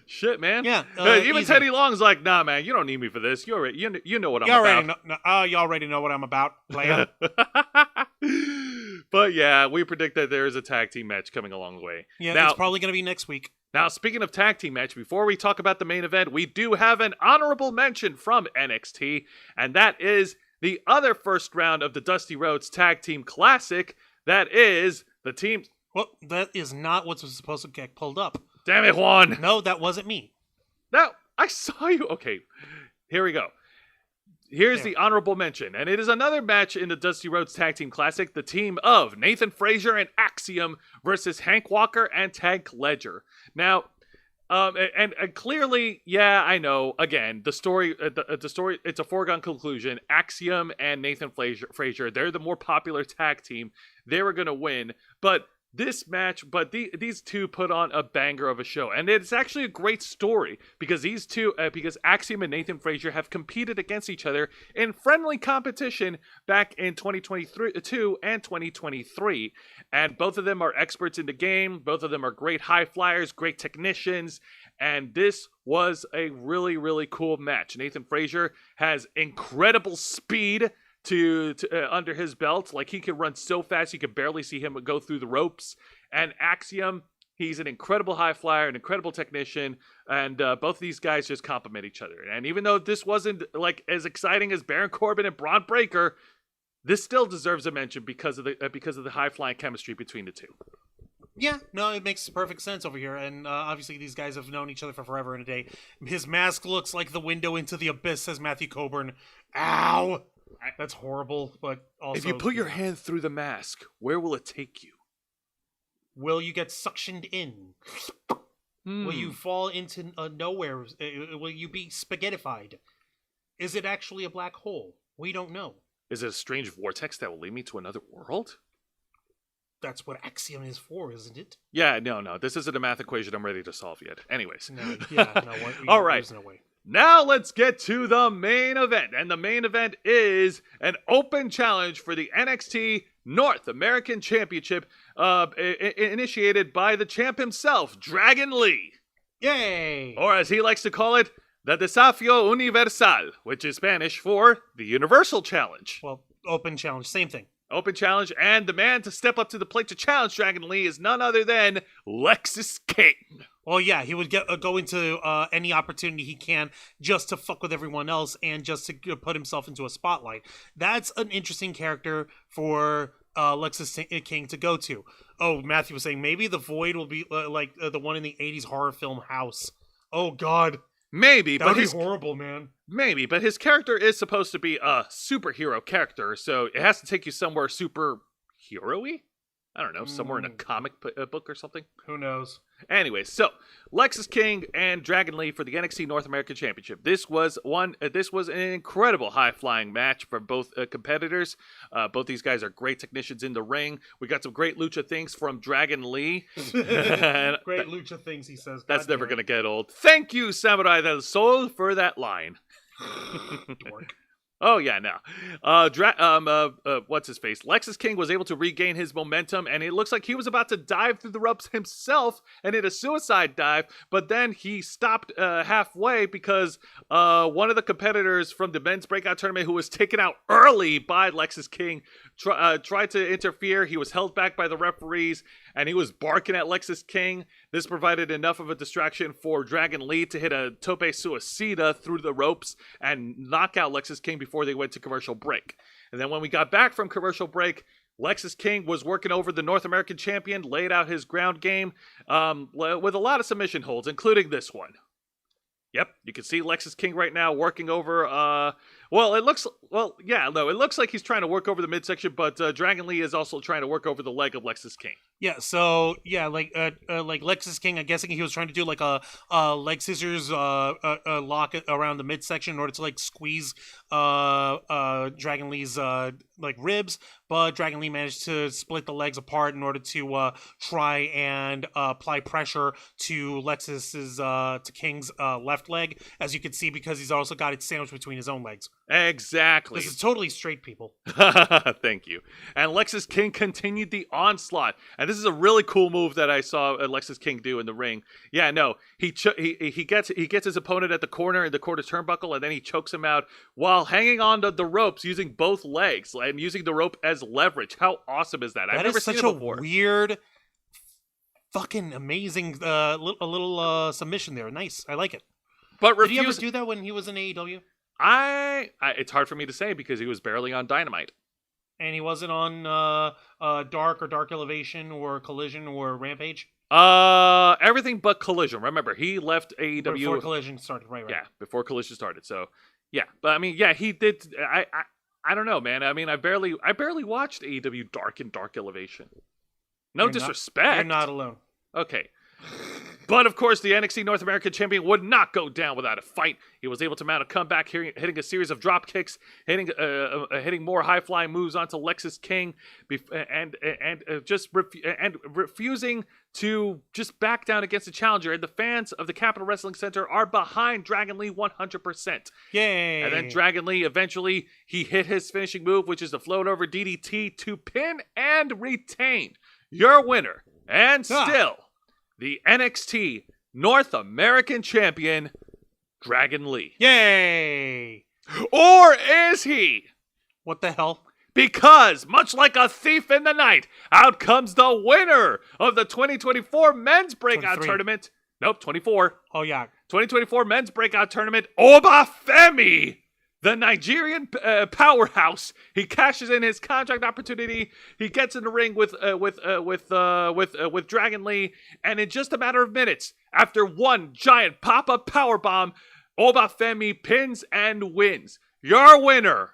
Shit, man. Yeah. Even easy. Teddy Long's like, nah, man, you don't need me for this. You know what I'm about. You already know what I'm about, player. But yeah, we predict that there is a tag team match coming along the way. Yeah, now, it's probably going to be next week. Now, speaking of tag team match, before we talk about the main event, we do have an honorable mention from NXT, and that is the other first round of the Dusty Rhodes Tag Team Classic. That is the team. Well, that is not what's supposed to get pulled up. Damn it, Juan. No, that wasn't me. No, I saw you. Okay, here we go. Here's the honorable mention, and it is another match in the Dusty Rhodes Tag Team Classic, the team of Nathan Frazier and Axiom versus Hank Walker and Tank Ledger. Now, and clearly, yeah, I know, again, the story, it's a foregone conclusion. Axiom and Nathan Frazier, they're the more popular tag team. They were going to win, but this match, these two put on a banger of a show, and it's actually a great story because because Axiom and Nathan Frazier have competed against each other in friendly competition back in 2022 and 2023, and both of them are experts in the game. Both of them are great high flyers, great technicians, and this was a really, really cool match. Nathan Frazier has incredible speed to under his belt. Like, he can run so fast you can barely see him go through the ropes. And Axiom, he's an incredible high flyer, an incredible technician, and both of these guys just complement each other. And even though this wasn't like as exciting as Baron Corbin and Braun Breaker, this still deserves a mention because of the high flying chemistry between the two. Yeah, no, it makes perfect sense over here, and obviously these guys have known each other for forever and a day. His mask looks like the window into the abyss, says Matthew Coburn. Ow! That's horrible, but also... If you put your hand through the mask, where will it take you? Will you get suctioned in? Will you fall into nowhere? Will you be spaghettified? Is it actually a black hole? We don't know. Is it a strange vortex that will lead me to another world? That's what Axiom is for, isn't it? Yeah, no. This isn't a math equation I'm ready to solve yet. Anyways. All right. There's no way. Now let's get to the main event. And the main event is an open challenge for the NXT North American Championship initiated by the champ himself, Dragon Lee. Yay! Or as he likes to call it, the Desafío Universal, which is Spanish for the Universal Challenge. Well, open challenge, same thing. Open challenge, and the man to step up to the plate to challenge Dragon Lee is none other than Lexis King. Well, yeah, he would go into any opportunity he can just to fuck with everyone else and just to put himself into a spotlight. That's an interesting character for Lexis King to go to. Oh, Matthew was saying maybe the Void will be like the one in the 80s horror film House. Oh, God. Maybe, that would be horrible, man. Maybe, but his character is supposed to be a superhero character, so it has to take you somewhere superhero-y? I don't know, somewhere in a comic book or something? Who knows? Anyway, so Lexis King and Dragon Lee for the NXT North American Championship. This was an incredible high-flying match for both competitors. Both these guys are great technicians in the ring. We got some great lucha things from Dragon Lee. Great lucha things, he says. That's never going to get old. Thank you, Samurai del Sol, for that line. Dork. Oh, yeah, no. What's his face? Lexis King was able to regain his momentum, and it looks like he was about to dive through the ropes himself and hit a suicide dive, but then he stopped halfway because one of the competitors from the men's breakout tournament who was taken out early by Lexis King tried to interfere. He was held back by the referees, and he was barking at Lexis King. This provided enough of a distraction for Dragon Lee to hit a tope suicida through the ropes and knock out Lexis King before they went to commercial break. And then when we got back from commercial break, Lexis King was working over the North American champion, laid out his ground game with a lot of submission holds, including this one. Yep, you can see Lexis King right now working over Well, it looks like he's trying to work over the midsection, but Dragon Lee is also trying to work over the leg of Lexis King. Yeah, so like Lexis King, I'm guessing he was trying to do like a leg scissors lock around the midsection in order to like squeeze Dragon Lee's like ribs, but Dragon Lee managed to split the legs apart in order to try and apply pressure to to King's left leg, as you can see, because he's also got it sandwiched between his own legs. Exactly. This is totally straight, people. Thank you. And Lexis King continued the onslaught. And this is a really cool move that I saw Lexis King do in the ring. Yeah, no, he gets his opponent at the corner in the quarter turnbuckle, and then he chokes him out while hanging on to the ropes using both legs and using the rope as leverage. How awesome is that? I've never seen it before. Such a weird, fucking amazing little submission there. Nice, I like it. But did he ever do that when he was in AEW? It's hard for me to say because he was barely on Dynamite. And he wasn't on Dark Elevation or Collision or Rampage? Everything but Collision. Remember, he left AEW before Collision started, right? Yeah, before Collision started. So, yeah. But I mean, yeah, he did. I don't know, man. I mean, I barely watched AEW Dark and Dark Elevation. No disrespect. You're not alone. Okay. But, of course, the NXT North American champion would not go down without a fight. He was able to mount a comeback, hitting a series of drop kicks, hitting more high-flying moves onto Lexis King, and refusing to just back down against the challenger. And the fans of the Capitol Wrestling Center are behind Dragon Lee 100%. Yay! And then Dragon Lee, eventually, he hit his finishing move, which is the float-over DDT to pin and retain. Your winner, and still... the NXT North American Champion, Dragon Lee. Yay! Or is he? What the hell? Because, much like a thief in the night, out comes the winner of the 2024 Men's Breakout 23. Tournament. Nope, 24. Oh, yeah. 2024 Men's Breakout Tournament, Obafemi! The Nigerian powerhouse. He cashes in his contract opportunity. He gets in the ring with Dragon Lee, and in just a matter of minutes, after one giant pop-up powerbomb, Obafemi pins and wins. Your winner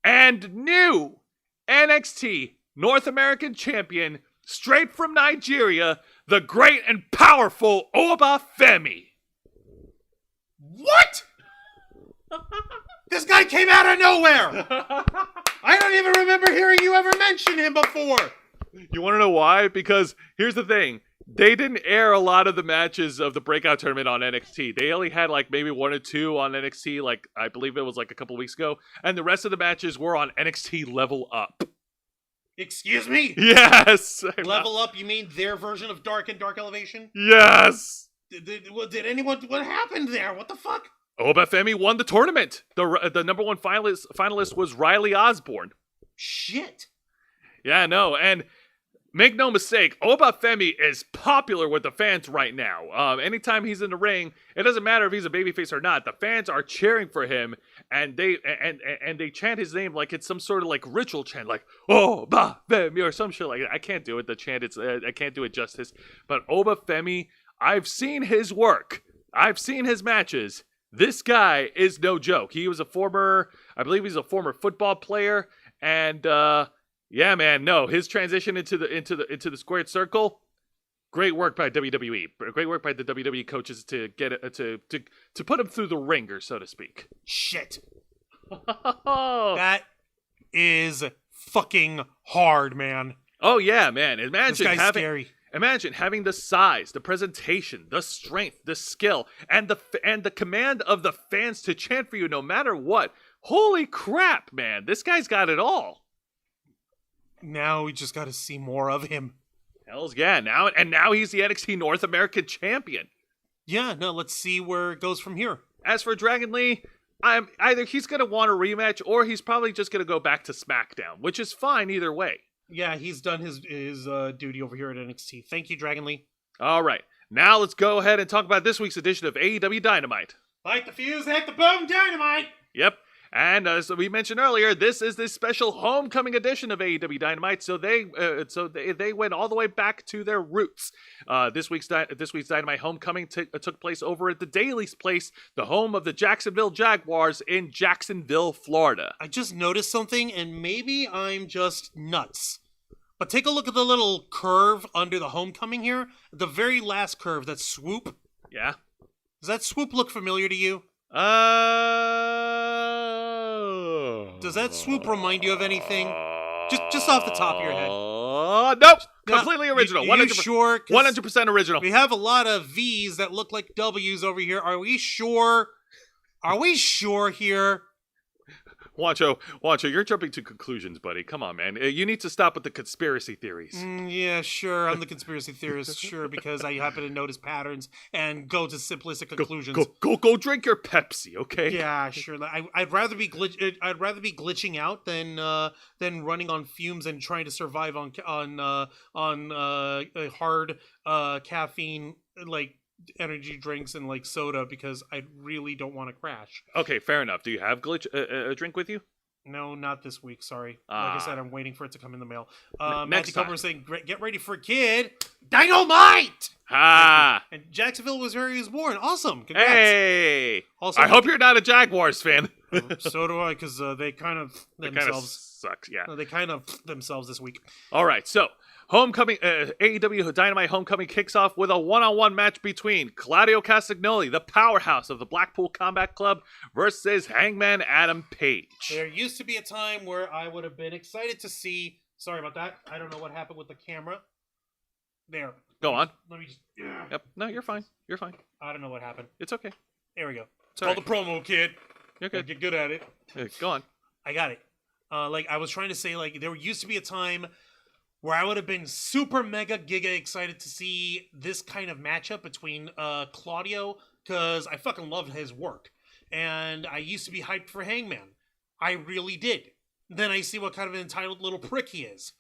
and new NXT North American Champion, straight from Nigeria, the great and powerful Obafemi. What? This guy came out of nowhere! I don't even remember hearing you ever mention him before! You want to know why? Because here's the thing. They didn't air a lot of the matches of the breakout tournament on NXT. They only had like maybe one or two on NXT, like I believe it was like a couple weeks ago. And the rest of the matches were on NXT Level Up. Excuse me? Yes! Level Up, you mean their version of Dark and Dark Elevation? Yes! Did anyone... What happened there? What the fuck? Obafemi won the tournament. The number one finalist was Riley Osborne. Shit. Yeah, no, and make no mistake, Obafemi is popular with the fans right now. Anytime he's in the ring, it doesn't matter if he's a babyface or not. The fans are cheering for him, and they chant his name like it's some sort of like ritual chant, like Obafemi or some shit like that. I can't do it. The chant, I can't do it justice. But Obafemi, I've seen his work. I've seen his matches. This guy is no joke. He was I believe he's a former football player, and yeah, man, no, his transition into the squared circle, great work by WWE. Great work by the WWE coaches to get it to put him through the ringer, so to speak. Shit. That is fucking hard, man. Oh yeah, man. Imagine this guy's scary. Imagine having the size, the presentation, the strength, the skill, and the command of the fans to chant for you no matter what. Holy crap, man. This guy's got it all. Now we just got to see more of him. Hells yeah. Now he's the NXT North American Champion. Yeah, no, let's see where it goes from here. As for Dragon Lee, either he's going to want a rematch or he's probably just going to go back to SmackDown, which is fine either way. Yeah, he's done his duty over here at NXT. Thank you, Dragon Lee. All right. Now let's go ahead and talk about this week's edition of AEW Dynamite. Light the fuse, hit the boom, Dynamite! Yep. And as we mentioned earlier, this is the special homecoming edition of AEW Dynamite. So they went all the way back to their roots. This week's Dynamite homecoming took place over at the Daily's Place, the home of the Jacksonville Jaguars in Jacksonville, Florida. I just noticed something, and maybe I'm just nuts. But take a look at the little curve under the homecoming here. The very last curve, that swoop. Yeah. Does that swoop look familiar to you? Does that swoop remind you of anything? Just off the top of your head. Nope. Completely original. You 100%, sure? 100% original. We have a lot of V's that look like W's over here. Are we sure? Are we sure here? Wancho, you're jumping to conclusions, buddy. Come on, man. You need to stop with the conspiracy theories. Yeah, sure. I'm the conspiracy theorist, sure, because I happen to notice patterns and go to simplistic conclusions. Go drink your Pepsi, okay? Yeah, sure. I'd rather be glitching out than running on fumes and trying to survive on hard caffeine like energy drinks and like soda because I really don't want to crash. Okay, fair enough. Do you have a drink with you? No, not this week. Sorry. Like I said, I'm waiting for it to come in the mail. Next Matthew time. Comer was saying, "Get ready for a kid, Dynamite!" Ha! And Jacksonville was where he was born. Awesome. Congrats. Hey! Also, I hope you're not a Jaguars fan. So do I, because they kind of themselves sucks. Yeah. They kind of themselves this week. All right, so homecoming AEW Dynamite homecoming kicks off with a one-on-one match between Claudio Castagnoli, the powerhouse of the Blackpool Combat Club, versus Hangman Adam Page. There used to be a time where I would have been excited to see. Sorry about that. I don't know what happened with the camera. There. Go on. Let me just. Yep. No, you're fine. You're fine. I don't know what happened. It's okay. There we go. It's Sorry. called the promo, kid. You're good. Get good at it. Go on. I got it. Like I was trying to say, like there used to be a time where I would have been super mega giga excited to see this kind of matchup between Claudio, because I fucking love his work, and I used to be hyped for Hangman. I really did. Then I see what kind of an entitled little prick he is,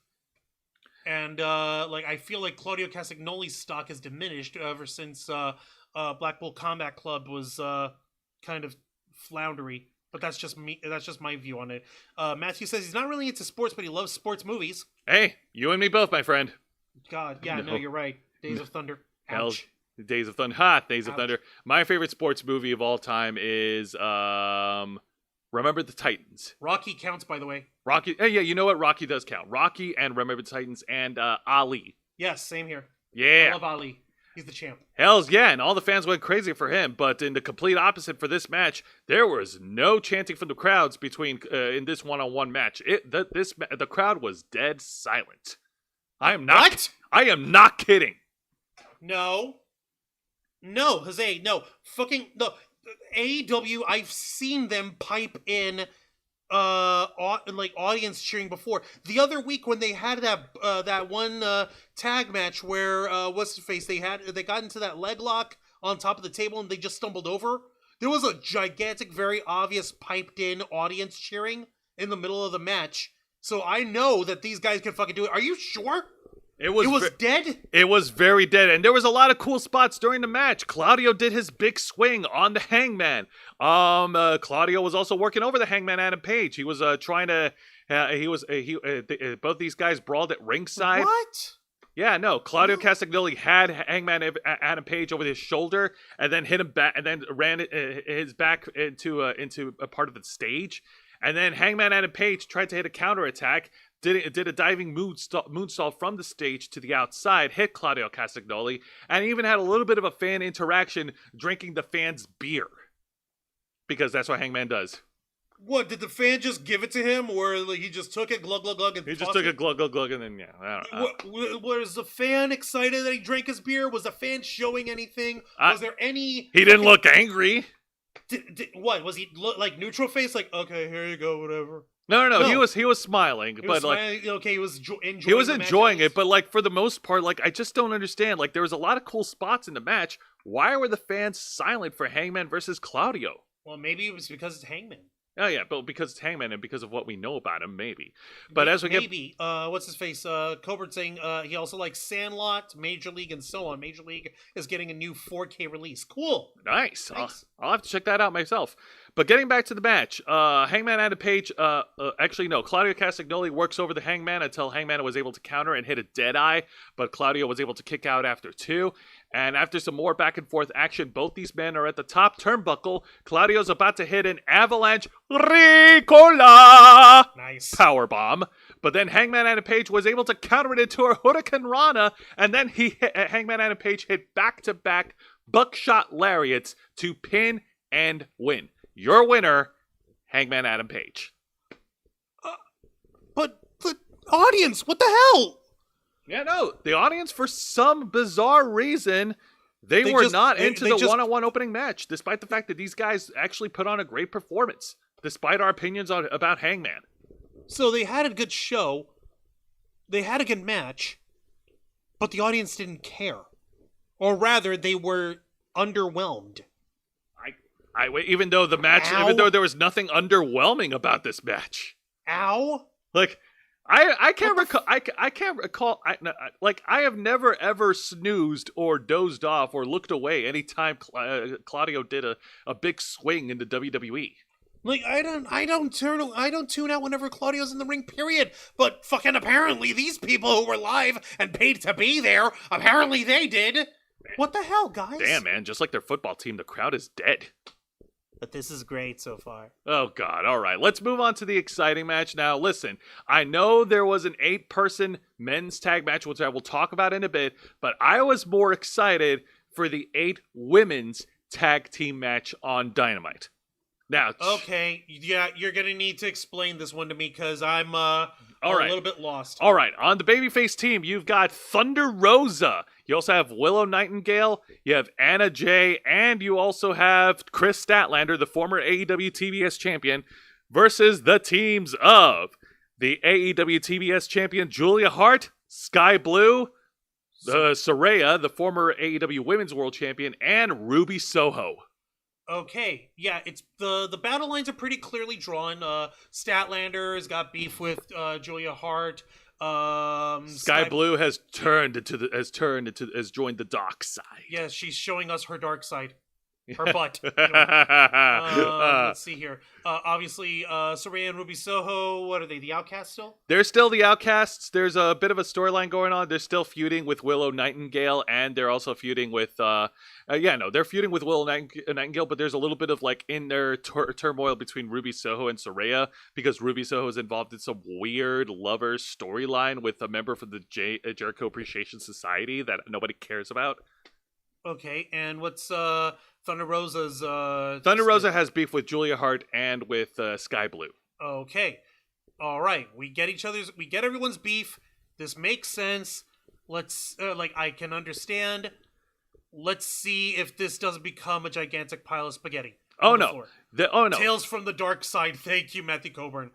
and like I feel like Claudio Castagnoli's stock has diminished ever since Blackpool Combat Club was kind of floundery. But that's just me. That's just my view on it. Matthew says he's not really into sports, but he loves sports movies. Hey, you and me both, my friend. God, yeah, no, you're right. Days of Thunder. Ouch. Days of Thunder. Ha! Days of Thunder. My favorite sports movie of all time is Remember the Titans. Rocky counts, by the way. Rocky. Hey, yeah, you know what? Rocky does count. Rocky and Remember the Titans and Ali. Yes, same here. Yeah. I love Ali. He's the champ. Hells yeah, and all the fans went crazy for him. But in the complete opposite for this match, there was no chanting from the crowds between in this one-on-one match. The crowd was dead silent. I am not. What? I am not kidding. No, Jose, no. Fucking no. AEW, I've seen them pipe in like audience cheering before. The other week when they had that one tag match where what's the face they got into that leg lock on top of the table and they just stumbled over. There was a gigantic, very obvious piped in audience cheering in the middle of the match. So I know that these guys can fucking do it. Are you sure? It was dead? It was very dead, and there was a lot of cool spots during the match. Claudio did his big swing on the Hangman. Claudio was also working over the Hangman Adam Page. He was trying to. Both these guys brawled at ringside. What? Yeah, no. Claudio Castagnoli had Hangman Adam Page over his shoulder, and then hit him back, and then ran his back into a part of the stage. And then Hangman Adam Page tried to hit a counterattack. Did a diving moonsault from the stage to the outside, hit Claudio Castagnoli, and even had a little bit of a fan interaction drinking the fans' beer. Because that's what Hangman does. What, did the fan just give it to him, or like, he just took it, glug, glug, glug, and he just took it, glug, glug, glug, and then, yeah. I don't know. Was the fan excited that he drank his beer? Was the fan showing anything? Was there any... He didn't look angry. What, was he like neutral face? Like, okay, here you go, whatever. No. He was smiling, but like, okay, he was enjoying. He was enjoying it, but like for the most part, like I just don't understand. Like there was a lot of cool spots in the match. Why were the fans silent for Hangman versus Claudio? Well, maybe it was because it's Hangman. Oh yeah, but because it's Hangman and because of what we know about him, maybe. But as we maybe what's his face? Cobert saying he also likes Sandlot, Major League, and so on. Major League is getting a new 4K release. Cool. Nice. I'll have to check that out myself. But getting back to the match, Hangman Adam Page, actually no, Claudio Castagnoli works over the Hangman until Hangman was able to counter and hit a dead eye, but Claudio was able to kick out after 2. And after some more back and forth action, both these men are at the top turnbuckle. Claudio's about to hit an avalanche Ricola Nice. powerbomb, but then Hangman Adam Page was able to counter it into a Hurricane Rana, and then Hangman Adam Page hit back-to-back buckshot lariats to pin and win. Your winner, Hangman Adam Page. But the audience, what the hell? Yeah, no, the audience, for some bizarre reason, they were not into the one-on-one opening match, despite the fact that these guys actually put on a great performance, despite our opinions about Hangman. So they had a good show, they had a good match, but the audience didn't care. Or rather, they were underwhelmed. Even though the match, Ow. even though there was nothing underwhelming about this match. Ow. Like, I can't recall. I can't recall. I have never ever snoozed or dozed off or looked away anytime Claudio did a big swing in the WWE. Like, I don't tune out whenever Claudio's in the ring, period. But fucking apparently these people who were live and paid to be there, apparently they did. What the hell, guys? Damn, man, just like their football team, the crowd is dead. But this is great so far. Oh, God. All right. Let's move on to the exciting match. Now, listen, I know there was an 8-person men's tag match, which I will talk about in a bit, but I was more excited for the 8 women's tag team match on Dynamite. Now, okay, yeah, you're gonna need to explain this one to me because I'm a little bit lost. All right, on the babyface team, you've got Thunder Rosa. You also have Willow Nightingale. You have Anna Jay, and you also have Chris Statlander, the former AEW TBS champion, versus the teams of the AEW TBS champion Julia Hart, Sky Blue, Saraya, the former AEW Women's World Champion, and Ruby Soho. Okay, yeah, it's the battle lines are pretty clearly drawn. Statlander has got beef with Julia Hart. Sky Blue has joined the dark side. Yes, she's showing us her dark side. Her butt. Let's see here. Obviously, Saraya and Ruby Soho, what are they, the Outcasts still? They're still the Outcasts. There's a bit of a storyline going on. They're still feuding with Willow Nightingale, and they're also feuding with, they're feuding with Willow Nightingale, but there's a little bit of, like, in their turmoil between Ruby Soho and Saraya, because Ruby Soho is involved in some weird lovers storyline with a member from the Jericho Appreciation Society that nobody cares about. Okay, and what's Thunder Rosa's Thunder Rosa has beef with Julia Hart and with Sky Blue. Okay. All right. We get everyone's beef. This makes sense. Let's I can understand. Let's see if this doesn't become a gigantic pile of spaghetti. Oh no. Tales from the Dark Side. Thank you, Matthew Coburn.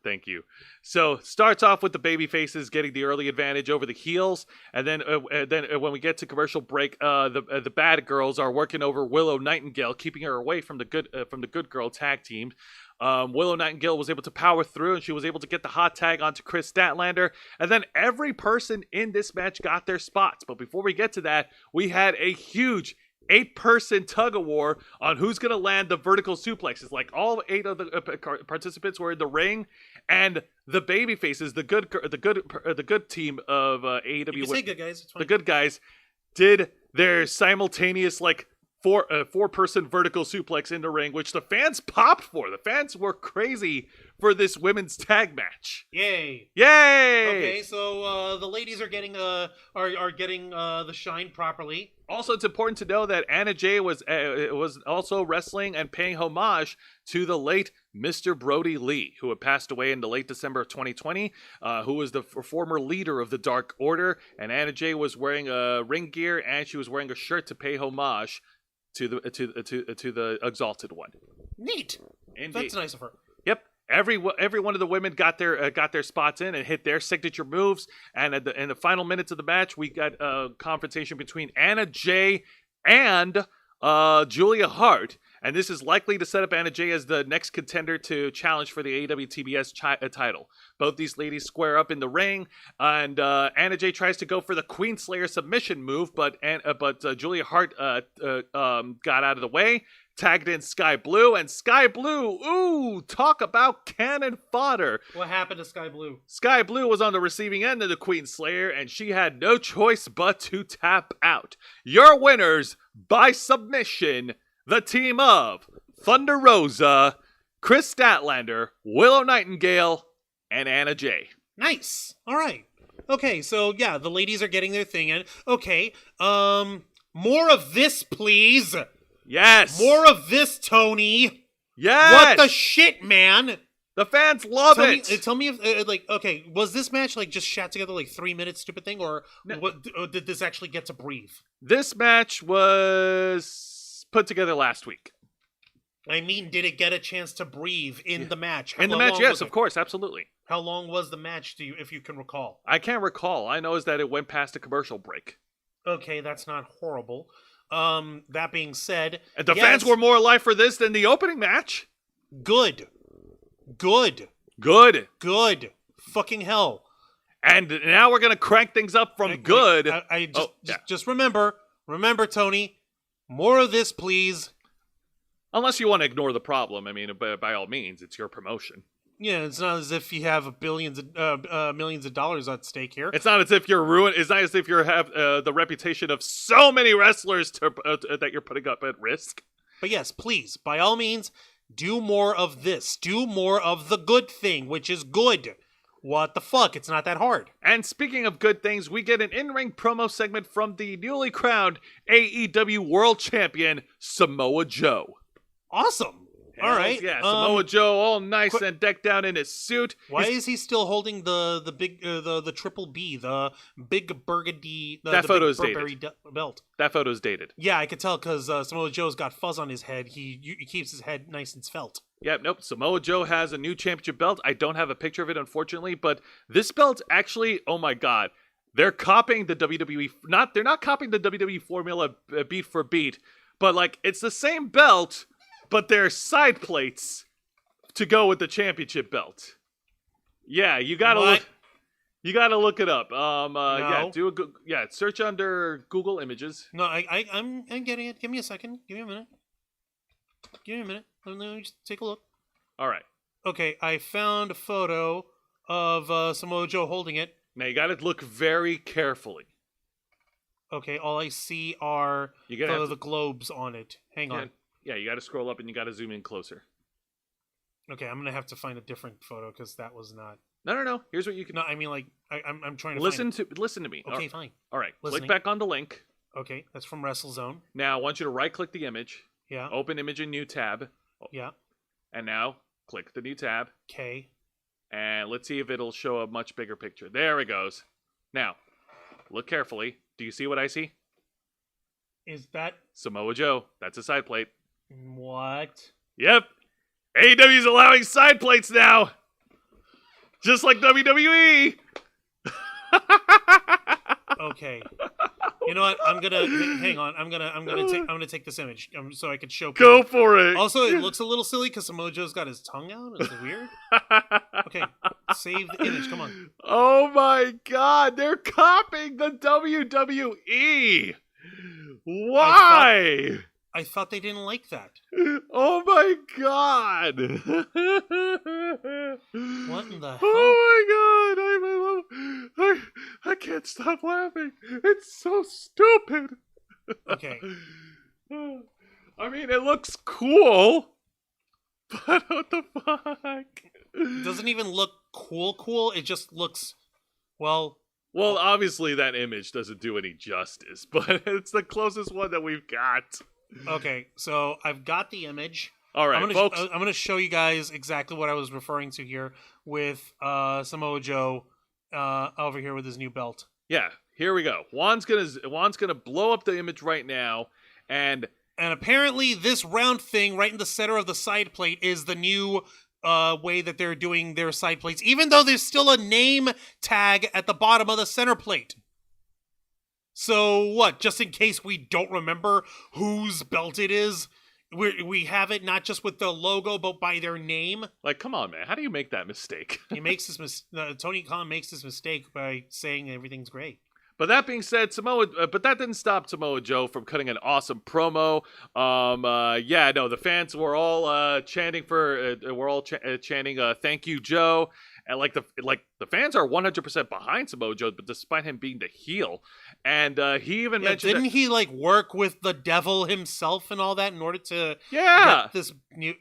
Thank you. So starts off with the baby faces getting the early advantage over the heels, and then when we get to commercial break, the bad girls are working over Willow Nightingale, keeping her away from the good girl tag team. Willow Nightingale was able to power through, and she was able to get the hot tag onto Chris Statlander, and then every person in this match got their spots. But before we get to that, we had a huge 8-person tug of war on who's going to land the vertical suplexes. Like, all 8 of the participants were in the ring, and the baby faces, the good team of AEW, you can say good guys. It's fine. The good guys, did their simultaneous, like, 4-person vertical suplex in the ring, which the fans popped for. The fans were crazy for this women's tag match. Yay! Okay, so the ladies are getting the shine properly. Also, it's important to know that Anna Jay was also wrestling and paying homage to the late Mr. Brody Lee, who had passed away in the late December of 2020, who was the former leader of the Dark Order. And Anna Jay was wearing ring gear, and she was wearing a shirt to pay homage to the Exalted One. Neat. Indeed. That's nice of her. Yep. Every one of the women got their spots in and hit their signature moves. And in the final minutes of the match, we got a confrontation between Anna Jay and Julia Hart. and this is likely to set up Anna Jay as the next contender to challenge for the AEW TBS title. Both these ladies square up in the ring, and Anna Jay tries to go for the Queen Slayer submission move, but Julia Hart got out of the way, tagged in Sky Blue, and Sky Blue, ooh, talk about cannon fodder. What happened to Sky Blue? Sky Blue was on the receiving end of the Queen Slayer, and she had no choice but to tap out. Your winners by submission, the team of Thunder Rosa, Chris Statlander, Willow Nightingale, and Anna Jay. Nice. All right. Okay, so yeah, the ladies are getting their thing in. Okay, more of this, please. Yes. More of this, Tony. Yes. What the shit, man? The fans love it. Tell me if, okay, was this match just shot together 3 minutes, stupid thing, or did this actually get to breathe? This match was put together last week. I mean, did it get a chance to breathe in the match? In the match, yes, of course, absolutely. How long was the match, if you can recall? I can't recall. I know is that it went past a commercial break. Okay, that's not horrible. That being said... And the fans were more alive for this than the opening match. Good. Fucking hell. And now we're going to crank things up from good. Just remember, Tony, more of this, please. Unless you want to ignore the problem. I mean, by all means, it's your promotion. Yeah, it's not as if you have millions of dollars at stake here. It's not as if you're ruined. It's not as if you have the reputation of so many wrestlers that you're putting up at risk. But yes, please, by all means, do more of this. Do more of the good thing, which is good. What the fuck? It's not that hard. And speaking of good things, we get an in-ring promo segment from the newly crowned AEW World Champion, Samoa Joe. Awesome. All right. Yeah, Samoa Joe, all nice and decked out in his suit. Why is he still holding the big the triple B, the big burgundy? That photo's dated. Belt. That photo's dated. Yeah, I could tell because Samoa Joe's got fuzz on his head. He keeps his head nice and svelte. Yep, nope. Samoa Joe has a new championship belt. I don't have a picture of it, unfortunately, but this belt actually, oh my god, they're copying the WWE. They're not copying the WWE formula beat for beat, but it's the same belt. But they're side plates to go with the championship belt. Yeah, you gotta look. You gotta look it up. No. Search under Google Images. No, I'm getting it. Give me a second. Give me a minute. Let me just take a look. All right. Okay, I found a photo of Samoa Joe holding it. Now you gotta look very carefully. Okay, all I see are the globes on it. Hang on. Yeah, you got to scroll up and you got to zoom in closer. Okay, I'm gonna have to find a different photo because that was not. No. Here's what you can. No, I mean I'm trying to listen to me. Okay, fine. All right, Listening. click back on the link. Okay, that's from WrestleZone. Now I want you to right-click the image. Yeah. Open image in new tab. Yeah. And now click the new tab. Okay. And let's see if it'll show a much bigger picture. There it goes. Now, look carefully. Do you see what I see? Is that Samoa Joe? That's a side plate. What? Yep. AEW's allowing side plates now. Just like WWE. Okay. You know what? I'm gonna hang on. I'm gonna take this image so I could show people. Go for it. Also, it looks a little silly because Samoa Joe's got his tongue out. Is it weird? Okay. Save the image. Come on. Oh my god, they're copying the WWE. Why? I thought they didn't like that. Oh my god! What in the hell? Oh my god! I can't stop laughing. It's so stupid. Okay. I mean, it looks cool, but what the fuck? It doesn't even look cool. It just looks, well, obviously that image doesn't do any justice, but it's the closest one that we've got. Okay, so I've got the image. All right, folks. I'm going to show you guys exactly what I was referring to here with Samoa Joe over here with his new belt. Yeah, here we go. Juan's gonna blow up the image right now, and apparently this round thing right in the center of the side plate is the new way that they're doing their side plates, even though there's still a name tag at the bottom of the center plate. So what? Just in case we don't remember whose belt it is, We have it not just with the logo, but by their name. Like, come on, man. How do you make that mistake? He makes this Tony Khan makes this mistake by saying everything's great. But that being said, but that didn't stop Samoa Joe from cutting an awesome promo. The fans were all chanting "Thank you, Joe," and the fans are 100% behind Samoa Joe, but despite him being the heel, and he even mentioned, didn't he work with the devil himself and all that in order to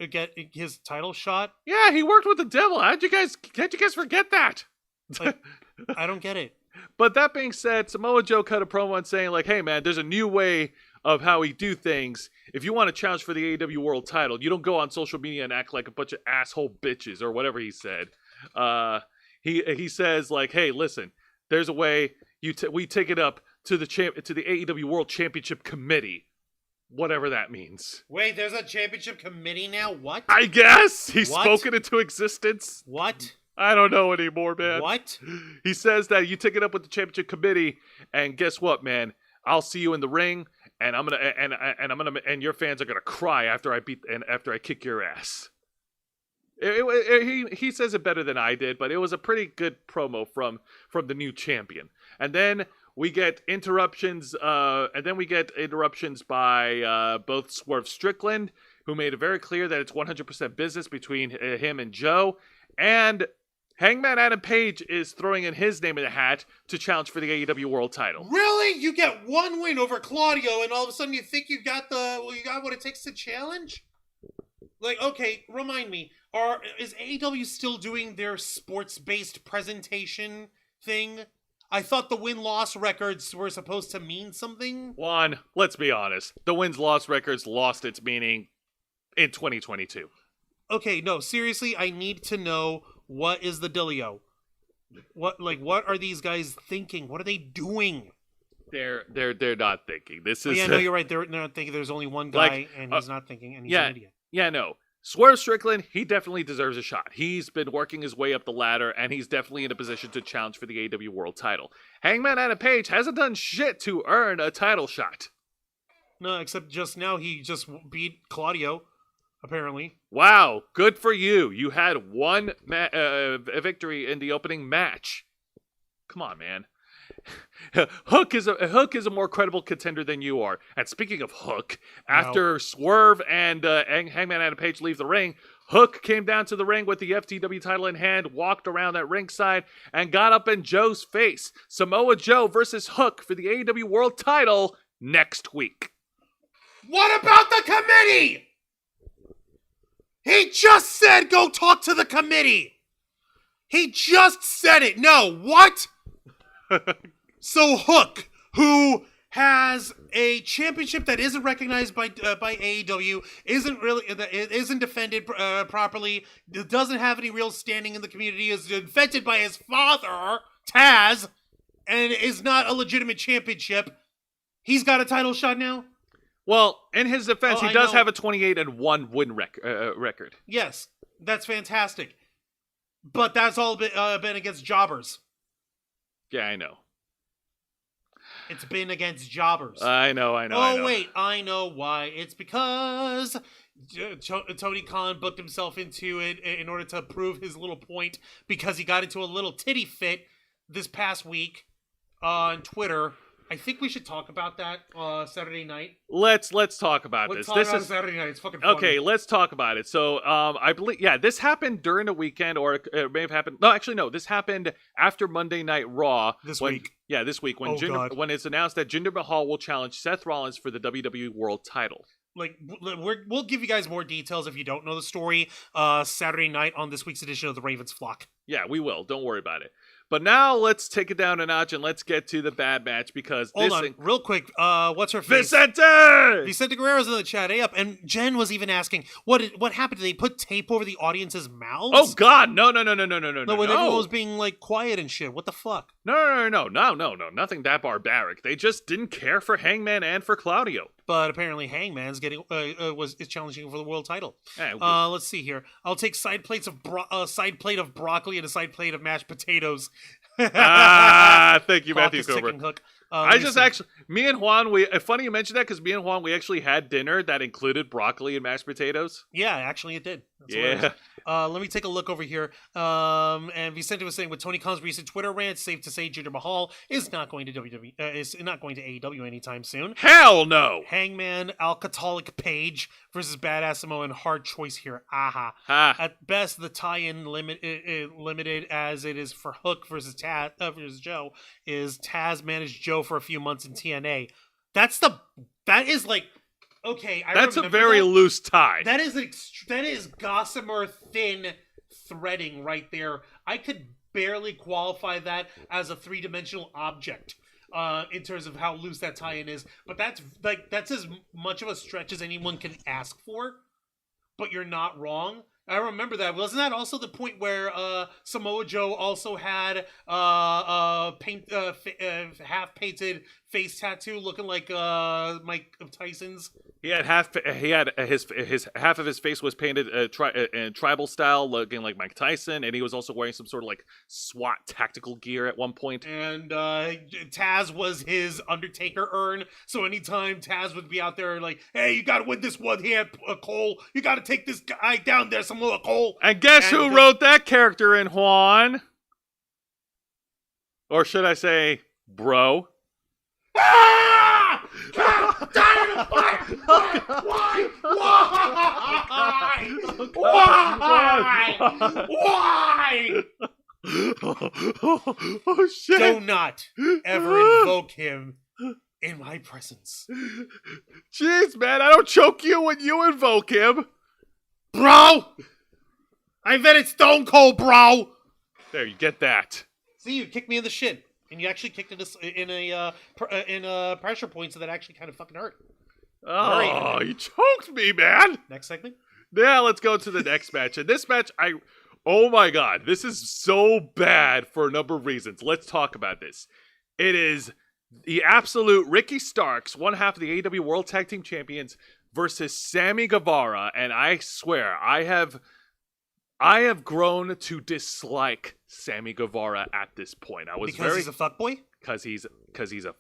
get his title shot? Yeah, he worked with the devil. Can't you guys forget that? I don't get it. But that being said, Samoa Joe cut a promo and saying, hey, man, there's a new way of how we do things. If you want to challenge for the AEW World title, you don't go on social media and act like a bunch of asshole bitches or whatever he said. He says, hey, listen, there's a way we take it up to the AEW World Championship Committee. Whatever that means. Wait, there's a championship committee now? What? I guess. He's spoken into existence. What? I don't know anymore, man. What? He says that you take it up with the championship committee, and guess what, man? I'll see you in the ring, and and your fans are gonna cry after I kick your ass. He says it better than I did, but it was a pretty good promo from the new champion. And then we get interruptions. By both Swerve Strickland, who made it very clear that it's 100% business between him and Joe, and Hangman Adam Page is throwing in his name in the hat to challenge for the AEW World title. Really? You get one win over Claudio, and all of a sudden you think you got what it takes to challenge? Okay, remind me, is AEW still doing their sports-based presentation thing? I thought the win-loss records were supposed to mean something. Juan, let's be honest. The wins-loss records lost its meaning in 2022. Okay, no, seriously, I need to know, what is the dealio? What are these guys thinking? What are they doing? They're not thinking. This is. Yeah, no, you're right. They're not thinking. There's only one guy, and he's not thinking, and he's an idiot. Yeah, no. Swerve Strickland, he definitely deserves a shot. He's been working his way up the ladder, and he's definitely in a position to challenge for the AEW World title. Hangman Adam Page hasn't done shit to earn a title shot. No, except just now he just beat Claudio. Apparently. Wow, good for you. You had one victory in the opening match. Come on, man. Hook is a more credible contender than you are. And speaking of Hook, after Swerve and Hangman Adam Page leave the ring, Hook came down to the ring with the FTW title in hand, walked around that ringside, and got up in Joe's face. Samoa Joe versus Hook for the AEW World title next week. What about the committee? He just said go talk to the committee. He just said it. No, what? So Hook, who has a championship that isn't recognized by AEW, isn't defended properly, doesn't have any real standing in the community, is invented by his father, Taz, and is not a legitimate championship. He's got a title shot now? Well, in his defense, he does have a 28-1 win record. Yes, that's fantastic. But that's all been against jobbers. Yeah, I know. It's been against jobbers. I know. Wait, I know why. It's because Tony Khan booked himself into it in order to prove his little point, because he got into a little titty fit this past week on Twitter. I think we should talk about that Saturday night. Let's talk about this. This is Saturday night. It's fucking funny. Okay, let's talk about it. So, I believe, this happened during the weekend, or it may have happened. No, actually, no. This happened after Monday Night Raw. This week. Yeah, this week when when it's announced that Jinder Mahal will challenge Seth Rollins for the WWE World Title. We'll give you guys more details if you don't know the story Saturday night on this week's edition of the Ravens Flock. Yeah, we will. Don't worry about it. But now let's take it down a notch and let's get to the bad match, because Hold on, real quick. What's her face? Vicente Guerrero's in the chat. Hey up. And Jen was even asking, what happened? Did they put tape over the audience's mouths? Oh God, no. No, when everyone was being quiet and shit. What the fuck? No. Nothing that barbaric. They just didn't care for Hangman and for Claudio. But apparently Hangman's is challenging for the world title. Let's see here. I'll take side plate of broccoli and a side plate of mashed potatoes. Thank you, Matthew Cooper. Hook. Me and Juan, funny you mentioned that because me and Juan, we actually had dinner that included broccoli and mashed potatoes. Yeah, actually it did. That's yeah. Let me take a look over here. And Vicente was saying with Tony Khan's recent Twitter rant, safe to say Jinder Mahal is not going to is not going to AEW anytime soon. Hell no. Hangman Alcoholic Page versus Badass Samoan, hard choice here. Aha. Ha. At best, the tie-in limited as it is for Hook versus Taz versus Joe is Taz managed Joe for a few months in TNA. That is like. Okay, that's a very loose tie. That is gossamer thin threading right there. I could barely qualify that as a 3-dimensional object in terms of how loose that tie-in is. But that's as much of a stretch as anyone can ask for. But you're not wrong. I remember that. Wasn't that also the point where Samoa Joe also had half-painted face tattoo looking like Mike Tyson's? He had his half of his face was painted in tribal style, looking like Mike Tyson, and he was also wearing some sort of like SWAT tactical gear at one point. And Taz was his Undertaker urn, so anytime Taz would be out there like, "Hey, you got to win this one here, Cole. You got to take this guy down there, Samoa Cole." And guess who wrote that character in, Juan? Or should I say, bro? Dynamite! Why? Oh shit! Do not ever invoke him in my presence. Jeez, man, I don't choke you when you invoke him. Bro! I invented Stone Cold, bro! There, you get that. See, you kicked me in the shin. And you actually kicked it in a pressure point, so that actually kind of fucking hurt. Oh, you choked me, man. Next segment? Yeah, let's go to the next match. And this match, oh my god, this is so bad for a number of reasons. Let's talk about this. It is the absolute Ricky Starks, one half of the AEW World Tag Team Champions, versus Sammy Guevara. And I swear, I have grown to dislike Sammy Guevara at this point. Because he's a fuckboy? Because he's a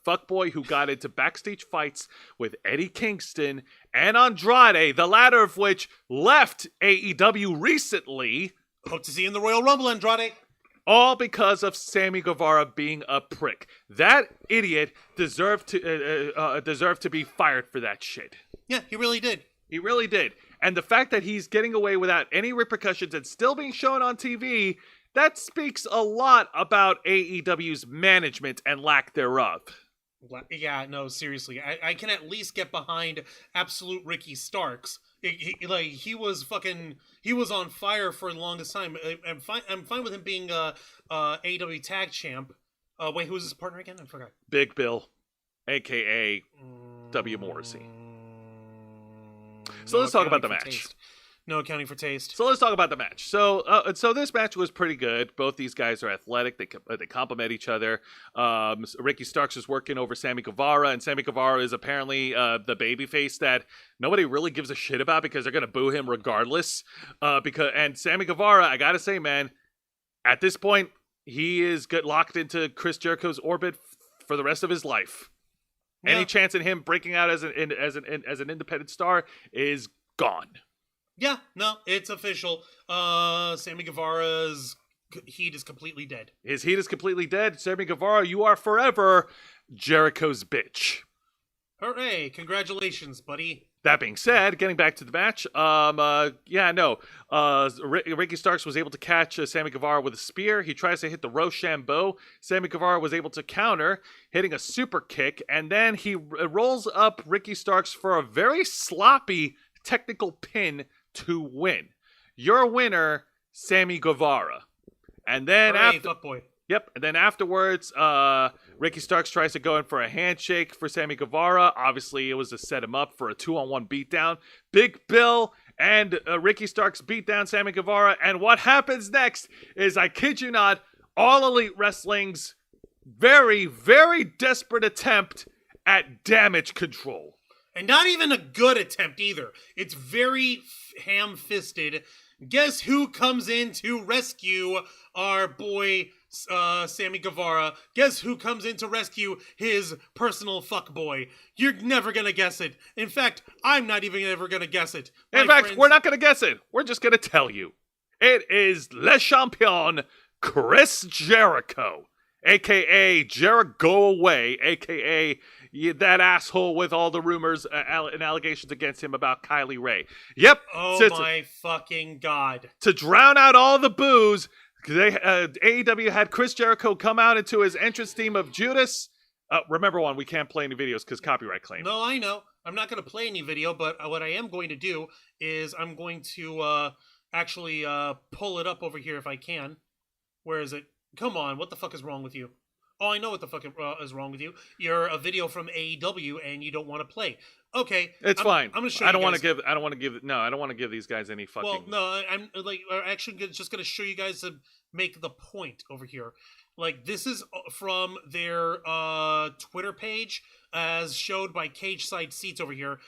fuckboy who got into backstage fights with Eddie Kingston and Andrade, the latter of which left AEW recently. Hope to see you in the Royal Rumble, Andrade. All because of Sammy Guevara being a prick. That idiot deserved to be fired for that shit. Yeah, he really did. He really did. And the fact that he's getting away without any repercussions and still being shown on TV, that speaks a lot about AEW's management and lack thereof. Yeah, no, seriously. I can at least get behind absolute Ricky Starks. He was on fire for the longest time. I'm fine with him being AEW tag champ. Wait, who was his partner again? I forgot. Big Bill, a.k.a. W. Morrissey. So let's talk about the match. Taste. No accounting for taste. So let's talk about the match. So this match was pretty good. Both these guys are athletic. They complement each other. Ricky Starks is working over Sammy Guevara, and Sammy Guevara is apparently the babyface that nobody really gives a shit about because they're gonna boo him regardless. And Sammy Guevara, I gotta say, man, at this point, he is locked into Chris Jericho's orbit for the rest of his life. Yeah. Any chance in him breaking out as an independent star is gone. Yeah, no, it's official. Sammy Guevara's heat is completely dead. His heat is completely dead. Sammy Guevara, you are forever Jericho's bitch. Hooray! Congratulations, buddy. That being said, getting back to the match, Ricky Starks was able to catch Sammy Guevara with a spear. He tries to hit the Rochambeau. Sammy Guevara was able to counter, hitting a super kick, and then he rolls up Ricky Starks for a very sloppy technical pin to win. Your winner, Sammy Guevara. And then fuckboy. Yep, and then afterwards, Ricky Starks tries to go in for a handshake for Sammy Guevara. Obviously, it was to set him up for a 2-on-1 beatdown. Big Bill and Ricky Starks beat down Sammy Guevara. And what happens next is, I kid you not, All Elite Wrestling's very, very desperate attempt at damage control. And not even a good attempt either. It's very ham-fisted. Guess who comes in to rescue our boy Sammy Guevara, guess who comes in to rescue his personal fuckboy? You're never gonna guess it. In fact, I'm not even ever gonna guess it. In fact, we're not gonna guess it. We're just gonna tell you. It is Le Champion, Chris Jericho, a.k.a. Jericho Go Away, a.k.a. that asshole with all the rumors and allegations against him about Kylie Ray. Yep. Oh my fucking God. To drown out all the boos, AEW had Chris Jericho come out into his entrance theme of Judas. Remember we can't play any videos because copyright claim. No, I know. I'm not going to play any video, but what I am going to do is I'm going to actually pull it up over here if I can. Where is it? Come on, what the fuck is wrong with you? Oh, I know what the fuck is wrong with you. You're a video from AEW and you don't want to play. Okay, it's fine. I'm gonna show I you don't want guys. to give. I don't want to give. No, I don't want to give these guys any fucking. Well, no, I'm actually just gonna show you guys to make the point over here. Like, this is from their Twitter page, as showed by Cage Side Seats over here.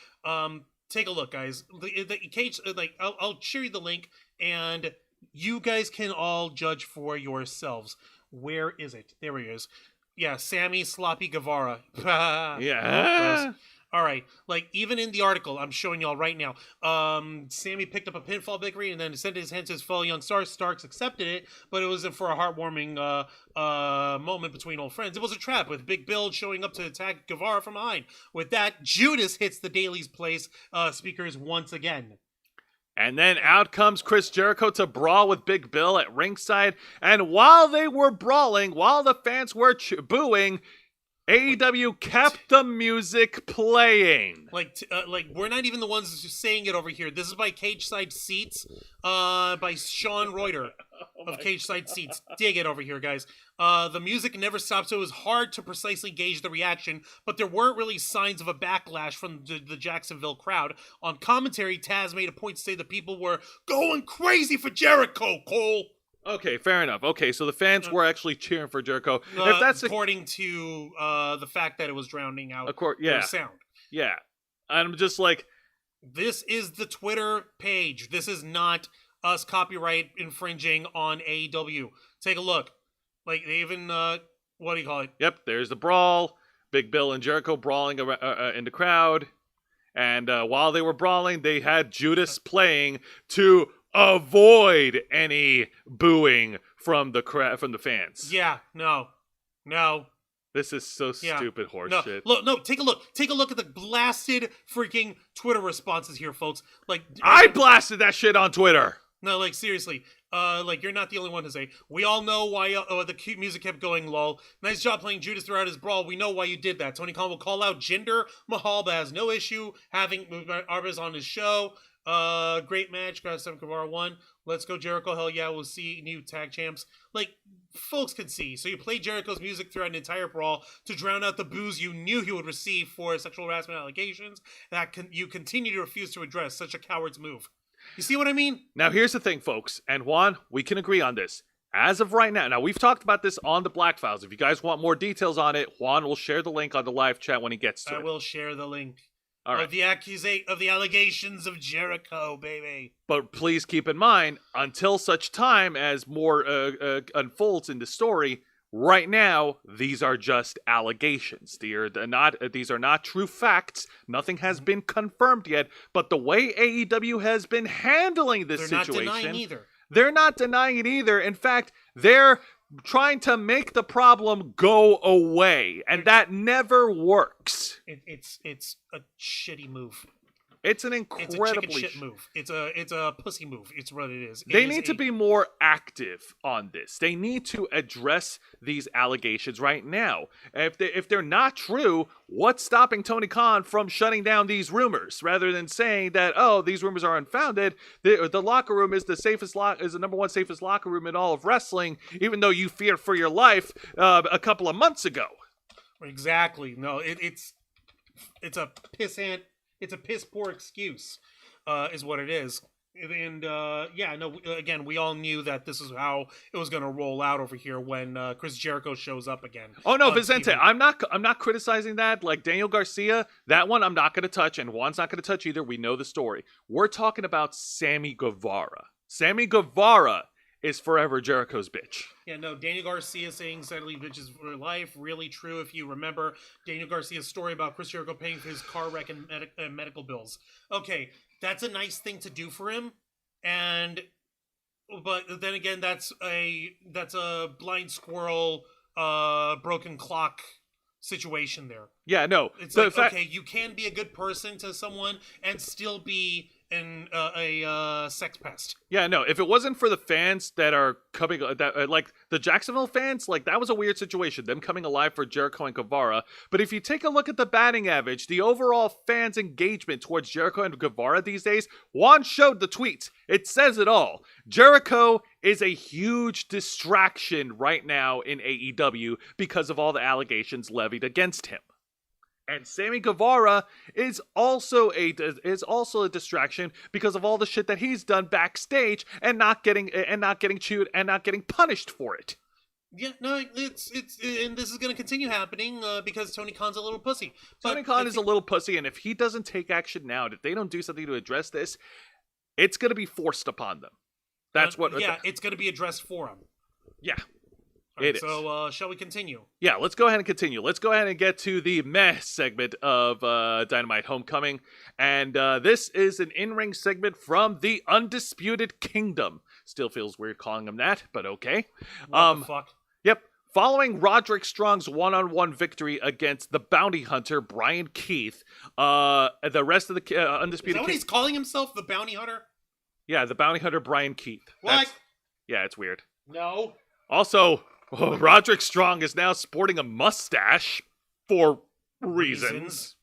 Take a look, guys. The Cage, I'll share you the link, and you guys can all judge for yourselves. Where is it? There he is. Yeah, Sammy Sloppy Guevara. Yeah. All right. Like, even in the article I'm showing y'all right now, Sammy picked up a pinfall victory and then sent his hand to his fellow young stars. Starks accepted it, but it wasn't for a heartwarming moment between old friends. It was a trap, with Big Bill showing up to attack Guevara from behind. With that, Judas hits the Daily's Place speakers once again. And then out comes Chris Jericho to brawl with Big Bill at ringside. And while they were brawling, while the fans were booing, AEW kept the music playing. Like we're not even the ones saying it over here. This is by Cage Side Seats, by Sean Reuter of Cage Side Seats. Dig it over here, guys. The music never stopped, so it was hard to precisely gauge the reaction, but there weren't really signs of a backlash from the Jacksonville crowd. On commentary, Taz made a point to say that people were going crazy for Jericho, Cole. Okay, fair enough. Okay, so the fans were actually cheering for Jericho. If that's according to the fact that it was drowning out their sound. Yeah. I'm just like... This is the Twitter page. This is not us copyright infringing on AEW. Take a look. Like, they even, what do you call it? Yep, there's the brawl. Big Bill and Jericho brawling in the crowd. And while they were brawling, they had Judas playing to avoid any booing from the fans. Yeah, no. This is so stupid horseshit. No, take a look. Take a look at the blasted freaking Twitter responses here, folks. Like, I blasted that shit on Twitter. No, like, seriously. You're not the only one to say. We all know why the cute music kept going, lol. Nice job playing Judas throughout his brawl. We know why you did that. Tony Khan will call out Jinder Mahal, but has no issue having Arbas on his show. Great match. Got 7 Guevara 1. Let's go, Jericho. Hell yeah, we'll see new tag champs. Like, folks could see. So you played Jericho's music throughout an entire brawl to drown out the boos you knew he would receive for sexual harassment allegations that you continue to refuse to address. Such a coward's move. You see what I mean? Now, here's the thing, folks. And Juan, we can agree on this. As of right now, we've talked about this on the Black Files. If you guys want more details on it, Juan will share the link on the live chat when he gets to it. I will share the link. All right. Of the allegations of Jericho, baby. But please keep in mind, until such time as more unfolds in the story, right now, these are just allegations. These are not true facts. Nothing has been confirmed yet. But the way AEW has been handling this situation... They're not denying either. They're not denying it either. In fact, they're trying to make the problem go away. And that never works. It's a shitty move. It's an incredibly... It's a chicken shit move. It's a pussy move. It's what it is. They need to be more active on this. They need to address these allegations right now. If they're not true, what's stopping Tony Khan from shutting down these rumors rather than saying that, oh, these rumors are unfounded? The locker room is the number one safest locker room in all of wrestling, even though you feared for your life a couple of months ago. Exactly. No, it's a pissant. It's a piss poor excuse, is what it is. And again, we all knew that this is how it was going to roll out over here when Chris Jericho shows up again. Oh no, Vicente, I'm not criticizing that. Like Daniel Garcia, that one I'm not going to touch, and Juan's not going to touch either. We know the story. We're talking about Sammy Guevara. Sammy Guevara is forever Jericho's bitch. Yeah, no, Daniel Garcia saying sadly bitches for life, really true. If you remember Daniel Garcia's story about Chris Jericho paying for his car wreck and medical bills. Okay, that's a nice thing to do for him, but then again, that's a blind squirrel, broken clock situation there. Yeah, no. It's like, okay, you can be a good person to someone and still be a sex pest. Yeah, no. If it wasn't for the fans that are coming, like the Jacksonville fans, like that was a weird situation, them coming alive for Jericho and Guevara. But if you take a look at the batting average, the overall fans' engagement towards Jericho and Guevara these days, Juan showed the tweets. It says it all. Jericho is a huge distraction right now in AEW because of all the allegations levied against him. And Sammy Guevara is also a distraction because of all the shit that he's done backstage and not getting chewed and not getting punished for it. Yeah, no, it's and this is going to continue happening because Tony Khan's a little pussy. Tony Khan is a little pussy, and if he doesn't take action now, if they don't do something to address this, it's going to be forced upon them. That's what. Yeah, it's going to be addressed for him. Yeah. Right, so, shall we continue? Yeah, let's go ahead and continue. Let's go ahead and get to the meh segment of Dynamite Homecoming. And this is an in-ring segment from the Undisputed Kingdom. Still feels weird calling them that, but okay. What the fuck? Yep. Following Roderick Strong's one-on-one victory against the bounty hunter, Brian Keith, the rest of the Undisputed... Is that what he's calling himself, the bounty hunter? Yeah, the bounty hunter, Brian Keith. What? Yeah, it's weird. No. Also... Roderick Strong is now sporting a mustache for reasons.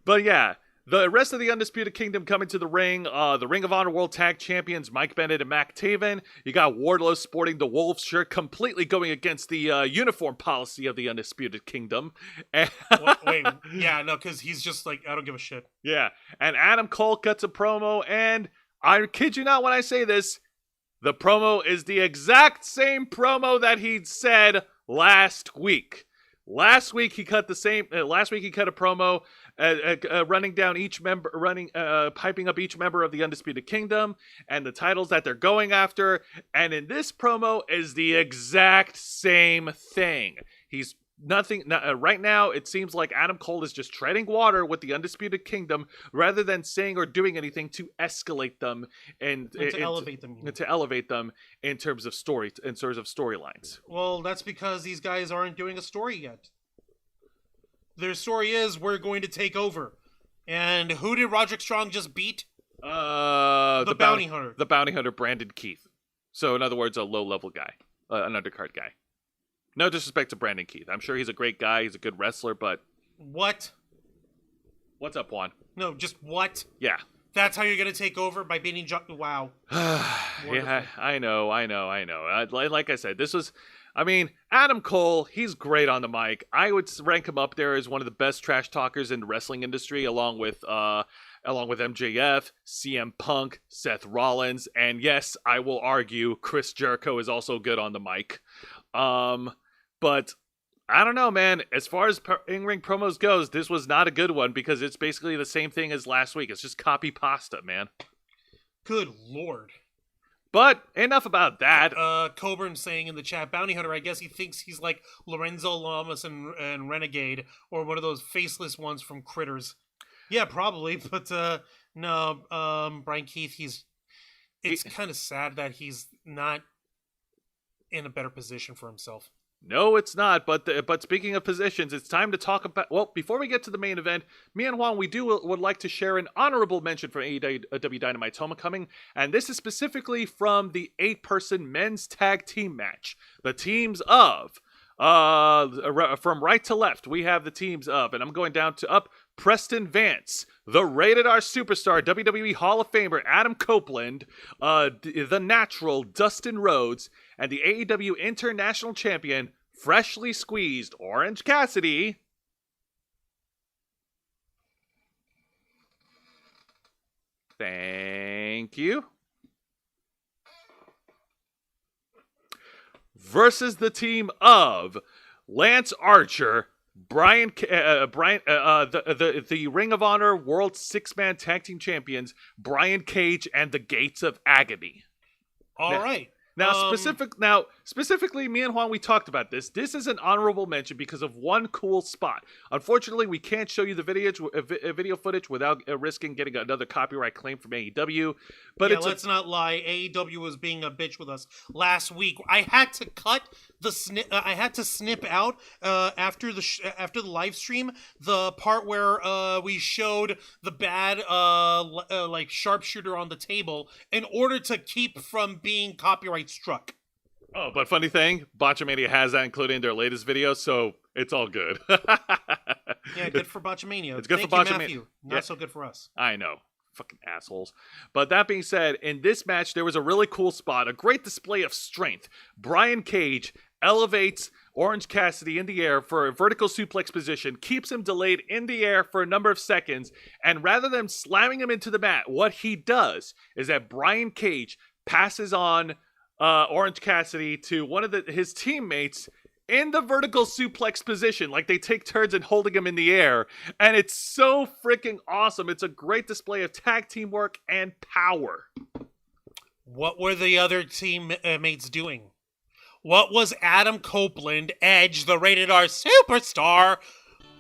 But yeah, the rest of the Undisputed Kingdom coming to the ring. The Ring of Honor World Tag Champions Mike Bennett and Mac Taven. You got Wardlow sporting the Wolves shirt, completely going against the uniform policy of the Undisputed Kingdom. Wait, yeah, no, because he's just like, I don't give a shit. Yeah, and Adam Cole cuts a promo, and I kid you not when I say this, the promo is the exact same promo that he'd said last week. Last week he cut a promo, piping up each member of the Undisputed Kingdom and the titles that they're going after. And in this promo is the exact same thing. He's right now. It seems like Adam Cole is just treading water with the Undisputed Kingdom rather than saying or doing anything to escalate them and to elevate them in terms of storylines. Well, that's because these guys aren't doing a story yet. Their story is, we're going to take over. And who did Roderick Strong just beat? The bounty hunter. The bounty hunter, Brandon Keith. So in other words, a low-level guy, an undercard guy. No disrespect to Brandon Keith. I'm sure he's a great guy. He's a good wrestler, but... What? What's up, Juan? No, just what? Yeah. That's how you're going to take over by beating Wow. Yeah, I know. Like I said, this was... I mean, Adam Cole, he's great on the mic. I would rank him up there as one of the best trash talkers in the wrestling industry, along with MJF, CM Punk, Seth Rollins, and yes, I will argue Chris Jericho is also good on the mic. But I don't know, man. As far as in-ring promos goes, this was not a good one because it's basically the same thing as last week. It's just copy pasta, man. Good lord. But enough about that. Coburn saying in the chat, Bounty Hunter, I guess he thinks he's like Lorenzo Lamas and Renegade, or one of those faceless ones from Critters. Yeah, probably, but no, Brian Keith, it's kind of sad that he's not in a better position for himself. No, it's not. But speaking of positions, it's time to talk about... Well, before we get to the main event, me and Juan, would like to share an honorable mention for AEW Dynamite's Homecoming, and this is specifically from the 8-person men's tag team match. The teams of... from right to left, we have the teams of, and I'm going down to up, Preston Vance, the Rated R Superstar, WWE Hall of Famer Adam Copeland, the Natural Dustin Rhodes, and the AEW International Champion, freshly squeezed Orange Cassidy. Thank you. Versus the team of Lance Archer, the Ring of Honor World 6-Man Tag Team Champions, Brian Cage, and the Gates of Agony. All right. Specifically, me and Juan, we talked about this. This is an honorable mention because of one cool spot. Unfortunately, we can't show you the video footage without risking getting another copyright claim from AEW. But yeah, let's not lie. AEW was being a bitch with us last week. I had to cut the snip out after the live stream the part where we showed the bad like sharpshooter on the table in order to keep from being copyright struck. Oh, but funny thing, Botchamania has that included in their latest video, so it's all good. Yeah, good for Botchamania. It's good Thank for you, Botchamania. Matthew. Not so good for us. I know. Fucking assholes. But that being said, in this match, there was a really cool spot, a great display of strength. Brian Cage elevates Orange Cassidy in the air for a vertical suplex position, keeps him delayed in the air for a number of seconds, and rather than slamming him into the mat, what he does is that Brian Cage passes on Orange Cassidy to one of his teammates in the vertical suplex position. Like, they take turns in holding him in the air, and it's so freaking awesome. It's a great display of tag teamwork and power. What were the other teammates doing? What was Adam Copeland, Edge, the Rated R Superstar?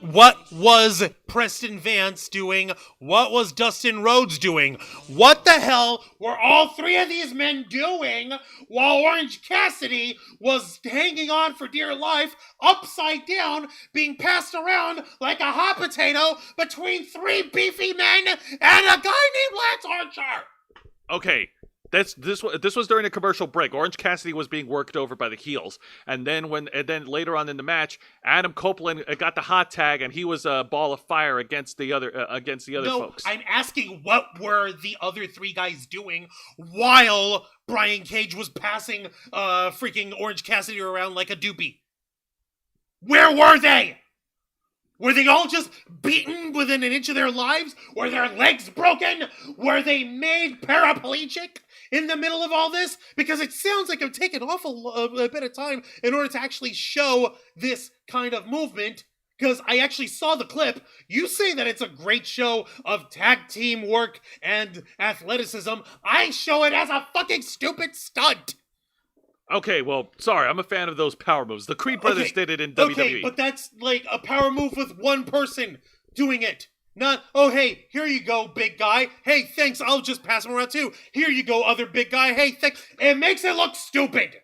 What was Preston Vance doing? What was Dustin Rhodes doing? What the hell were all three of these men doing while Orange Cassidy was hanging on for dear life, upside down, being passed around like a hot potato between three beefy men and a guy named Lance Archer? Okay. This was during a commercial break. Orange Cassidy was being worked over by the heels, and then later on in the match, Adam Copeland got the hot tag, and he was a ball of fire against the other folks. I'm asking what were the other three guys doing while Brian Cage was passing freaking Orange Cassidy around like a doopy? Where were they? Were they all just beaten within an inch of their lives? Were their legs broken? Were they made paraplegic in the middle of all this? Because it sounds like I'm taking off a bit of time in order to actually show this kind of movement. Because I actually saw the clip. You say that it's a great show of tag team work and athleticism. I show it as a fucking stupid stunt. Okay, well, sorry, I'm a fan of those power moves. The Creed brothers did it in WWE. Okay, but that's like a power move with one person doing it. Not, oh, hey, here you go, big guy. Hey, thanks, I'll just pass him around too. Here you go, other big guy. Hey, thanks. It makes it look stupid.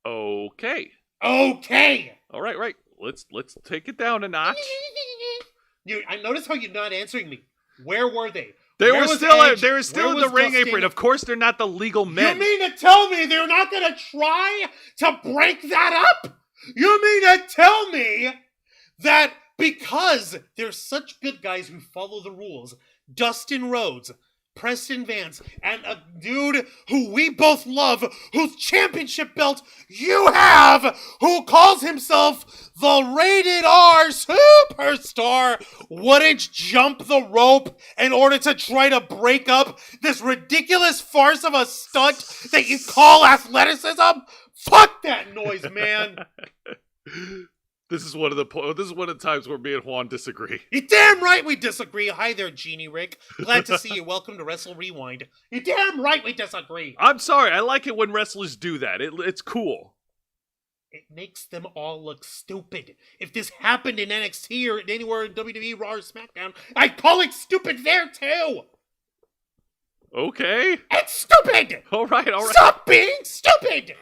Okay. All right. Let's take it down a notch. I notice how you're not answering me. Where were they? They were still in the ring apron. Of course, they're not the legal men. You mean to tell me they're not going to try to break that up? You mean to tell me that because they're such good guys who follow the rules, Dustin Rhodes, Preston Vance, and a dude who we both love, whose championship belt you have, who calls himself the Rated R Superstar, wouldn't jump the rope in order to try to break up this ridiculous farce of a stunt that you call athleticism? Fuck that noise, man. This is one of the times where me and Juan disagree. You're damn right we disagree. Hi there, Genie Rick. Glad to see you. Welcome to Wrestle Rewind. You're damn right we disagree. I'm sorry. I like it when wrestlers do that. It's cool. It makes them all look stupid. If this happened in NXT or anywhere in WWE, Raw, or SmackDown, I'd call it stupid there too. Okay. It's stupid. All right. Stop being stupid.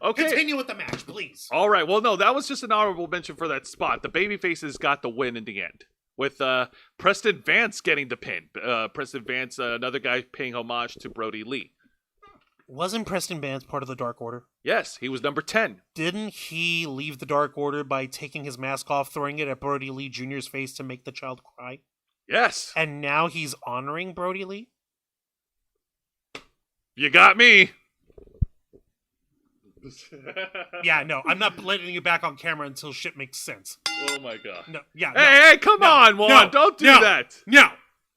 Okay. Continue with the match, please. All right. Well, no, that was just an honorable mention for that spot. The babyfaces got the win in the end, with Preston Vance getting the pin. Preston Vance, another guy paying homage to Brody Lee. Wasn't Preston Vance part of the Dark Order? Yes, he was number 10. Didn't he leave the Dark Order by taking his mask off, throwing it at Brody Lee Jr.'s face to make the child cry? Yes. And now he's honoring Brody Lee? You got me. Yeah, no, I'm not letting you back on camera until shit makes sense. Oh my god. No, yeah. Hey, come on, Juan. Don't do that. No.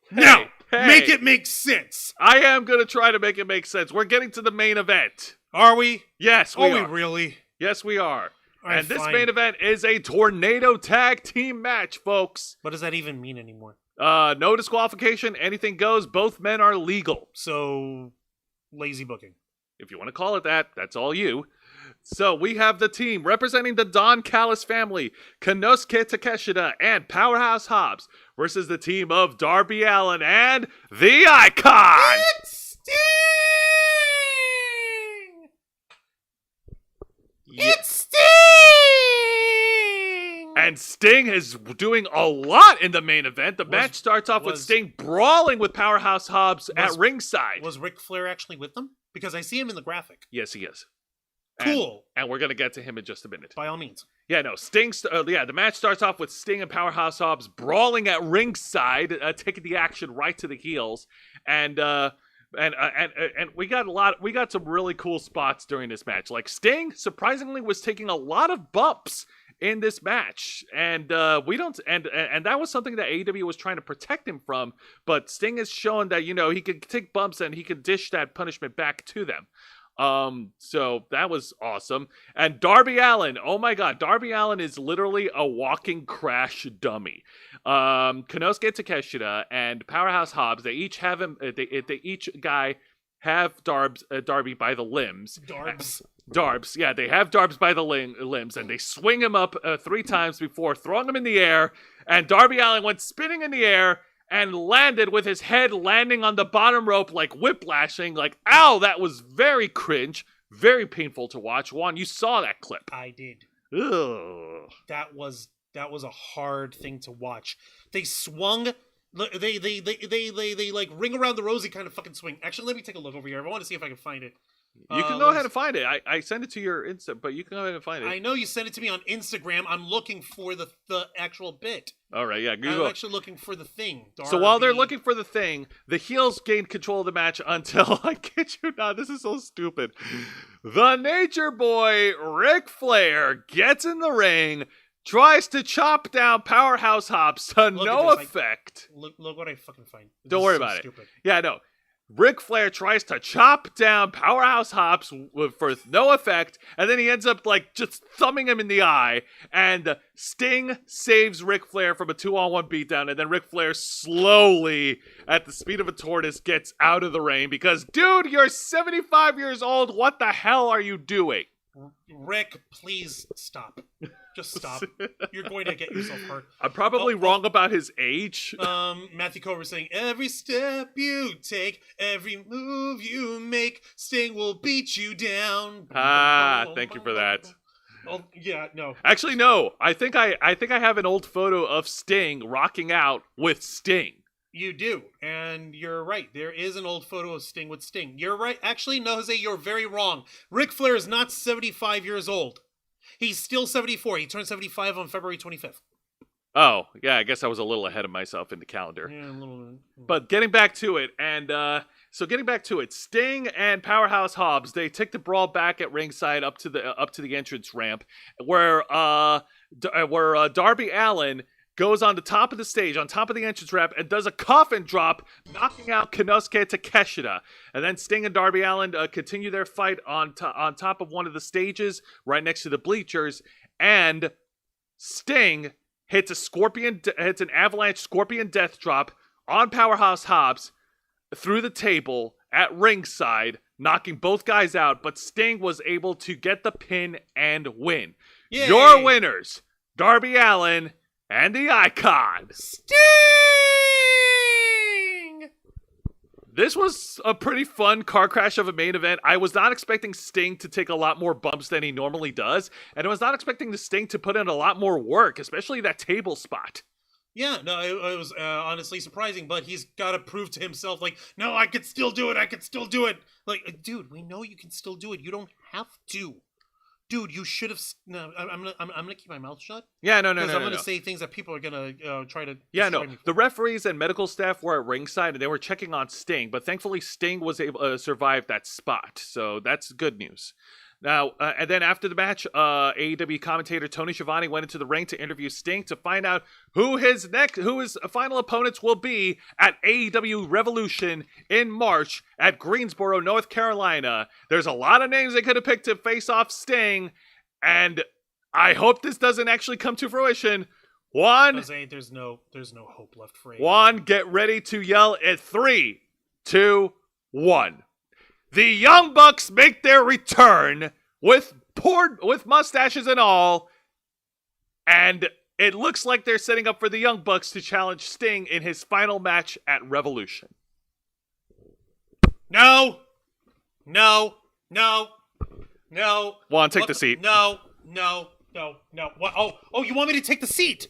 Hey. Make it make sense. I am going to try to make it make sense. We're getting to the main event. Are we? Yes, we are. Are we really? Yes, we are. Right, and this fine. main event is a tornado tag team match, folks. What does that even mean anymore? No disqualification. Anything goes. Both men are legal. So, lazy booking. If you want to call it that, that's all you. So we have the team representing the Don Callis family, Konosuke Takeshita and Powerhouse Hobbs, versus the team of Darby Allin and the Icon. It's Sting! It's Sting! And Sting is doing a lot in the main event. The match starts off with Sting brawling with Powerhouse Hobbs at ringside. Was Ric Flair actually with them? Because I see him in the graphic. Yes, he is. Cool. And we're going to get to him in just a minute. By all means. Yeah, no, the match starts off with Sting and Powerhouse Hobbs brawling at ringside, taking the action right to the heels. And we got some really cool spots during this match. Like Sting, surprisingly, was taking a lot of bumps in this match, and that was something that AEW was trying to protect him from. But Sting has shown that he could take bumps and he could dish that punishment back to them. So that was awesome. And Darby Allin, oh my god, Darby Allin is literally a walking crash dummy. Konosuke Takeshita and Powerhouse Hobbs, they each have him. They each guy have Darby by the limbs. Darbs, yeah, they have Darbs by the limbs, and they swing him up 3 times before throwing him in the air. And Darby Allin went spinning in the air and landed with his head landing on the bottom rope, like whiplashing. Like, ow, that was very cringe, very painful to watch. Juan, you saw that clip. I did. Ugh. That was a hard thing to watch. They swung. They like ring around the rosy kind of fucking swing. Actually, let me take a look over here. I want to see if I can find it. You can go ahead and find it. I sent it to your Insta, but you can go ahead and find it. I know you sent it to me on Instagram. I'm looking for the actual bit. All right, yeah. I'm actually looking for the thing. Darby. So while they're looking for the thing, the heels gain control of the match until, I kid you not, this is so stupid. The Nature Boy, Ric Flair, gets in the ring, tries to chop down Powerhouse Hobbs to no effect. Look what I fucking find. Don't worry about it. Yeah, no. Ric Flair tries to chop down Powerhouse Hobbs for no effect, and then he ends up just thumbing him in the eye, and Sting saves Ric Flair from a 2-on-1 beatdown, and then Ric Flair slowly, at the speed of a tortoise, gets out of the ring because, dude, you're 75 years old, what the hell are you doing? Rick, please stop. Just stop. You're going to get yourself hurt. I'm probably wrong about his age. Matthew Cole was saying, every step you take, every move you make, Sting will beat you down. Thank you for that. Oh, yeah, no. Actually, no. I think I have an old photo of Sting rocking out with Sting. You do, and you're right. There is an old photo of Sting with Sting. You're right. Actually, no, Jose, you're very wrong. Ric Flair is not 75 years old. He's still 74. He turned 75 on February 25th. Oh, yeah, I guess I was a little ahead of myself in the calendar. Yeah, a little bit. But getting back to it, Sting and Powerhouse Hobbs, they take the brawl back at ringside up to the entrance ramp, where Darby Allin goes on the top of the stage, on top of the entrance ramp, and does a coffin drop, knocking out Konosuke Takeshita. And then Sting and Darby Allin continue their fight on top of one of the stages, right next to the bleachers. And Sting hits an avalanche scorpion death drop on Powerhouse Hobbs through the table at ringside, knocking both guys out. But Sting was able to get the pin and win. Yay. Your winners, Darby Allin and the Icon, Sting! This was a pretty fun car crash of a main event. I was not expecting Sting to take a lot more bumps than he normally does, and I was not expecting the Sting to put in a lot more work, especially that table spot. Yeah, no, it was honestly surprising, but he's got to prove to himself, no, I can still do it, dude, we know you can still do it, you don't have to. Dude, you should have. No, I'm gonna keep my mouth shut. Yeah, no. Because I'm gonna say things that people are gonna try to. Yeah, no. The referees and medical staff were at ringside and they were checking on Sting, but thankfully Sting was able to survive that spot, so that's good news. Now, and then after the match, AEW commentator Tony Schiavone went into the ring to interview Sting to find out who his final opponents will be at AEW Revolution in March at Greensboro, North Carolina. There's a lot of names they could have picked to face off Sting, and I hope this doesn't actually come to fruition. Juan, Jose, there's no hope left for AEW. Juan, get ready to yell at 3, 2, 1. The Young Bucks make their return with mustaches and all, and it looks like they're setting up for the Young Bucks to challenge Sting in his final match at Revolution. No. Juan, take the seat. No. What? Oh, you want me to take the seat?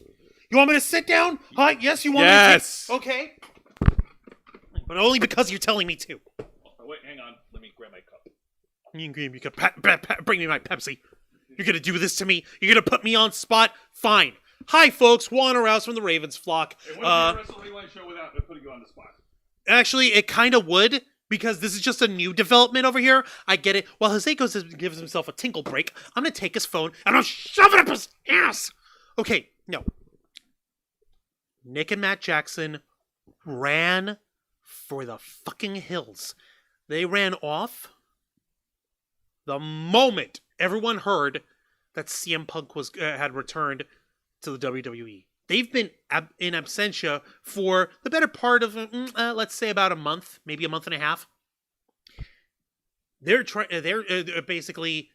You want me to sit down? Huh? Yes, you want me to take... Okay. But only because you're telling me to. Oh, wait, hang on. Let me grab my cup. You can bring me my Pepsi. You're gonna do this to me? You're gonna put me on spot? Fine. Hi, folks. Juan Rouse from the Ravens flock. It wouldn't be a Wrestle Wrewind show without putting you on the spot. Actually, it kind of would, because this is just a new development over here. I get it. While Jose gives himself a tinkle break, I'm gonna take his phone and I'll shove it up his ass. Okay, no. Nick and Matt Jackson ran for the fucking hills. They ran off the moment everyone heard that CM Punk had returned to the WWE. They've been in absentia for the better part of, let's say, about a month, maybe a month and a half. They're basically,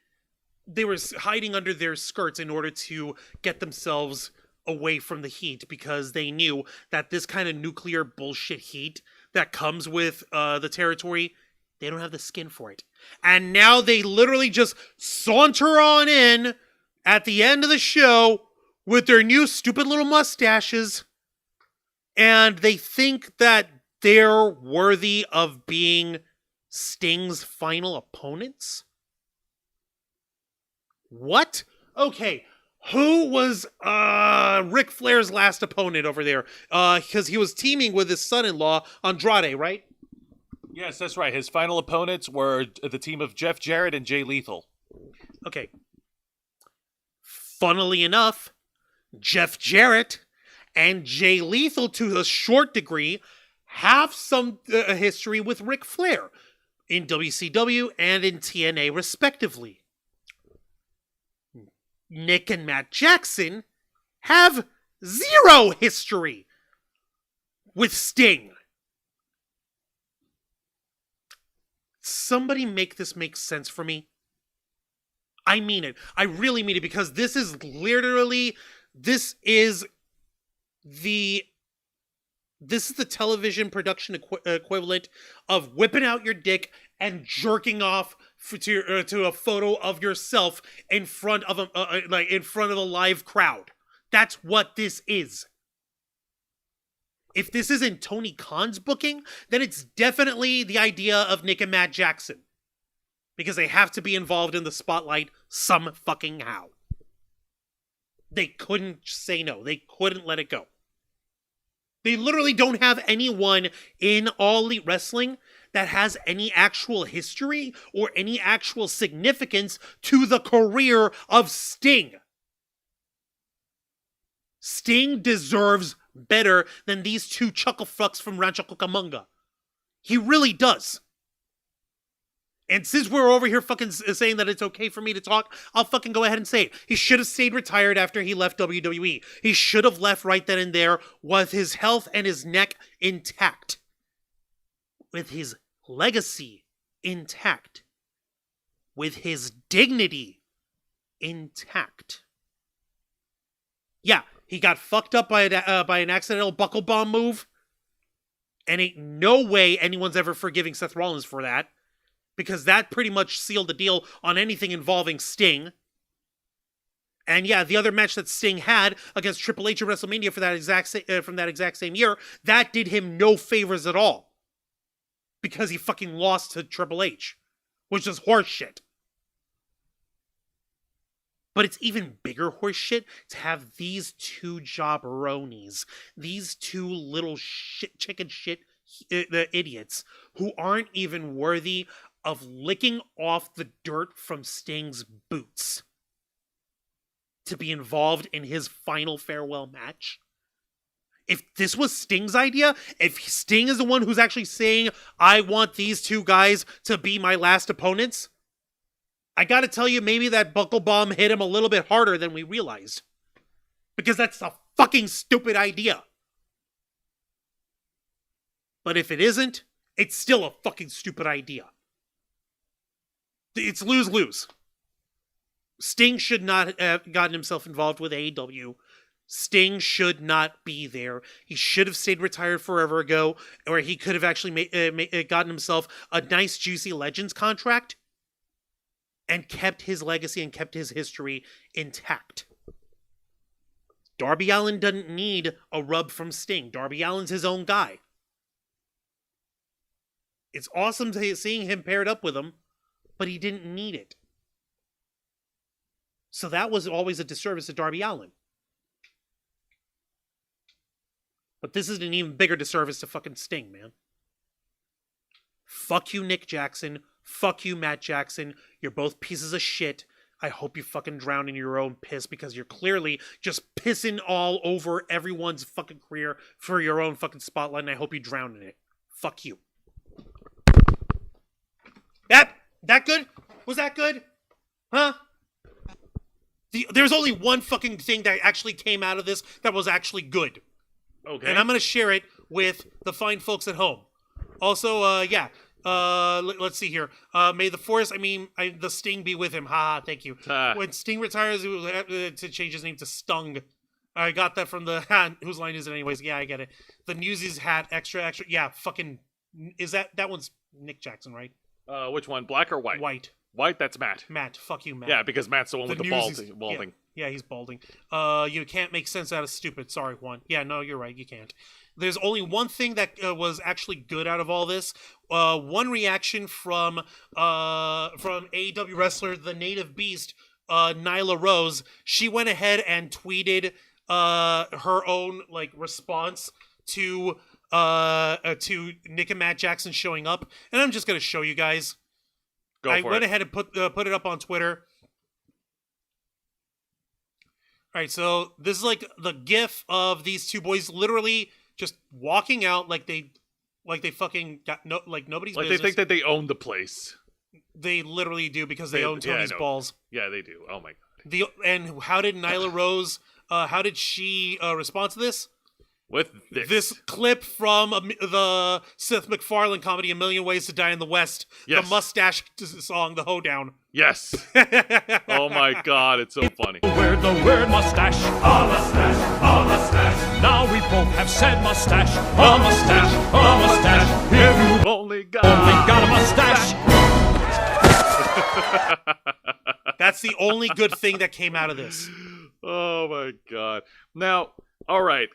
they were hiding under their skirts in order to get themselves away from the heat, because they knew that this kind of nuclear bullshit heat that comes with the territory, they don't have the skin for it. And now they literally just saunter on in at the end of the show with their new stupid little mustaches, and they think that they're worthy of being Sting's final opponents? What? Okay, who was Ric Flair's last opponent over there? Because he was teaming with his son-in-law, Andrade, right? Yes, that's right. His final opponents were the team of Jeff Jarrett and Jay Lethal. Okay. Funnily enough, Jeff Jarrett and Jay Lethal, to a short degree, have some history with Ric Flair in WCW and in TNA, respectively. Nick and Matt Jackson have zero history with Sting. Somebody make this make sense for me. I mean it. I really mean it, because this is literally, this is the television production equivalent of whipping out your dick and jerking off to a photo of yourself in front of a live crowd. That's what this is. If this isn't Tony Khan's booking, then it's definitely the idea of Nick and Matt Jackson, because they have to be involved in the spotlight some fucking how. They couldn't say no. They couldn't let it go. They literally don't have anyone in All Elite Wrestling that has any actual history or any actual significance to the career of Sting. Sting deserves better than these two chuckle fucks from Rancho Cucamonga. He really does. And since we're over here fucking saying that it's okay for me to talk, I'll fucking go ahead and say it. He should have stayed retired after he left WWE. He should have left right then and there with his health and his neck intact. With his legacy intact. With his dignity intact. Yeah, he got fucked up by an accidental buckle bomb move. And ain't no way anyone's ever forgiving Seth Rollins for that. Because that pretty much sealed the deal on anything involving Sting. And yeah, the other match that Sting had against Triple H at WrestleMania from that exact same year, that did him no favors at all. Because he fucking lost to Triple H. Which is horseshit. But it's even bigger horseshit to have these two jabronis, these two little chicken shit idiots, who aren't even worthy of licking off the dirt from Sting's boots to be involved in his final farewell match. If this was Sting's idea, if Sting is the one who's actually saying, I want these two guys to be my last opponents, I gotta tell you, maybe that buckle bomb hit him a little bit harder than we realized. Because that's a fucking stupid idea. But if it isn't, it's still a fucking stupid idea. It's lose-lose. Sting should not have gotten himself involved with AEW. Sting should not be there. He should have stayed retired forever ago, or he could have actually gotten himself a nice, juicy Legends contract and kept his legacy and kept his history intact. Darby Allin doesn't need a rub from Sting. Darby Allin's his own guy. It's awesome seeing him paired up with him, but he didn't need it. So that was always a disservice to Darby Allin. But this is an even bigger disservice to fucking Sting, man. Fuck you, Nick Jackson. Fuck you, Matt Jackson. You're both pieces of shit. I hope you fucking drown in your own piss because you're clearly just pissing all over everyone's fucking career for your own fucking spotlight, and I hope you drown in it. Fuck you. That good? Was that good? Huh? There's only one fucking thing that actually came out of this that was actually good. Okay. And I'm going to share it with the fine folks at home. Also, let's see here. May the Force, the Sting be with him. Ha, thank you. When Sting retires, he will have to change his name to Stung. I got that from the, whose line is it anyways? Yeah, I get it. The Newsies hat, extra. Yeah, fucking, is that one's Nick Jackson, right? Which one, black or white? White. White, that's Matt. Matt, fuck you, Matt. Yeah, because Matt's the one with the balding. Yeah, he's balding. You can't make sense out of stupid. Sorry, Juan. Yeah, no, you're right. You can't. There's only one thing that was actually good out of all this. One reaction from AEW wrestler, the Native Beast, Nyla Rose. She went ahead and tweeted her own response to Nick and Matt Jackson showing up, and I'm just gonna show you guys. I went ahead and put it up on Twitter. All right, so this is the gif of these two boys literally just walking out like they fucking got nobody's business. They think that they own the place. They literally do because they own Tony's balls. Yeah, they do. Oh my god. And how did Nyla Rose? How did she respond to this? With this clip from the Seth MacFarlane comedy A Million Ways to Die in the West, yes. The mustache song, The Hoedown. Yes. Oh my god, it's so funny. The word mustache, a mustache, a mustache. Now we both have said mustache, a mustache, a mustache. If you only got a mustache. That's the only good thing that came out of this. Oh my god. Now, all right.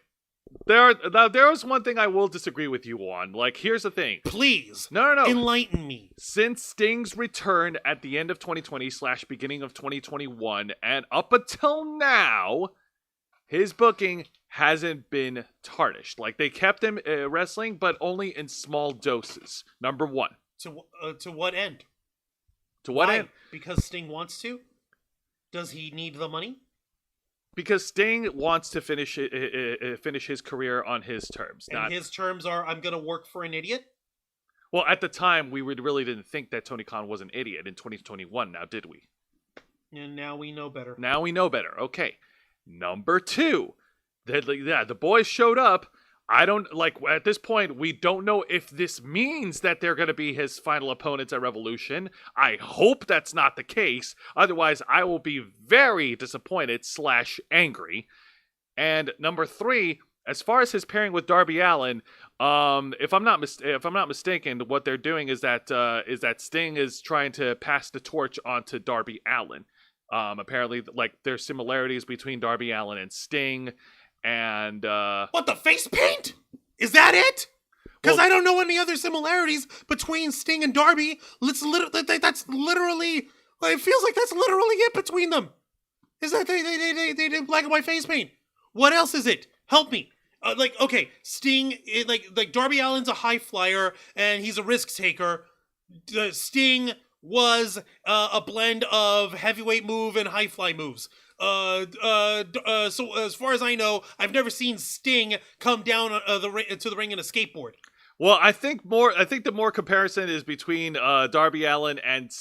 There is one thing I will disagree with you on. Here's the thing. Please. No. Enlighten me. Since Sting's return at the end of 2020 / beginning of 2021, and up until now, his booking hasn't been tarnished. They kept him wrestling, but only in small doses. Number one. To what end? To what Why? end? Because Sting wants to? Does he need the money? Because Sting wants to finish his career on his terms. And his terms are, I'm going to work for an idiot? Well, at the time, we really didn't think that Tony Khan was an idiot in 2021, now did we? And now we know better. Now we know better. Okay. Number two. The boys showed up. I don't, at this point, we don't know if this means that they're going to be his final opponents at Revolution. I hope that's not the case. Otherwise, I will be very disappointed / angry. And number three, as far as his pairing with Darby Allin, if I'm not mistaken, what they're doing is that Sting is trying to pass the torch onto Darby Allin. Apparently, there's similarities between Darby Allin and Sting. And what, the face paint? Is that it? Because I don't know any other similarities between Sting and Darby. That's literally. It feels like that's literally it between them. Is that they did black and white face paint? What else is it? Help me. Okay, Sting, Darby Allin's a high flyer and he's a risk taker. Sting was a blend of heavyweight move and high fly moves. So as far as I know, I've never seen Sting come down to the ring in a skateboard. Well, I think the more comparison is between Darby Allin and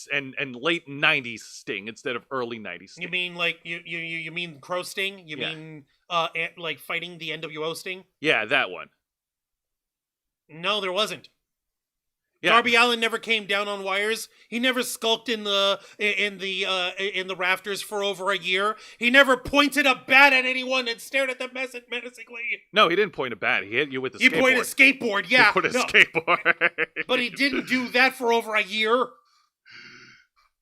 late 90s Sting instead of early 90s Sting. You mean you mean Crow Sting? You mean fighting the NWO Sting? Yeah, that one. No, there wasn't. Yeah. Darby Allin never came down on wires. He never skulked in the rafters for over a year. He never pointed a bat at anyone and stared at them menacingly. No, he didn't point a bat. He hit you with a skateboard. He pointed a skateboard, yeah. He pointed a skateboard. But he didn't do that for over a year.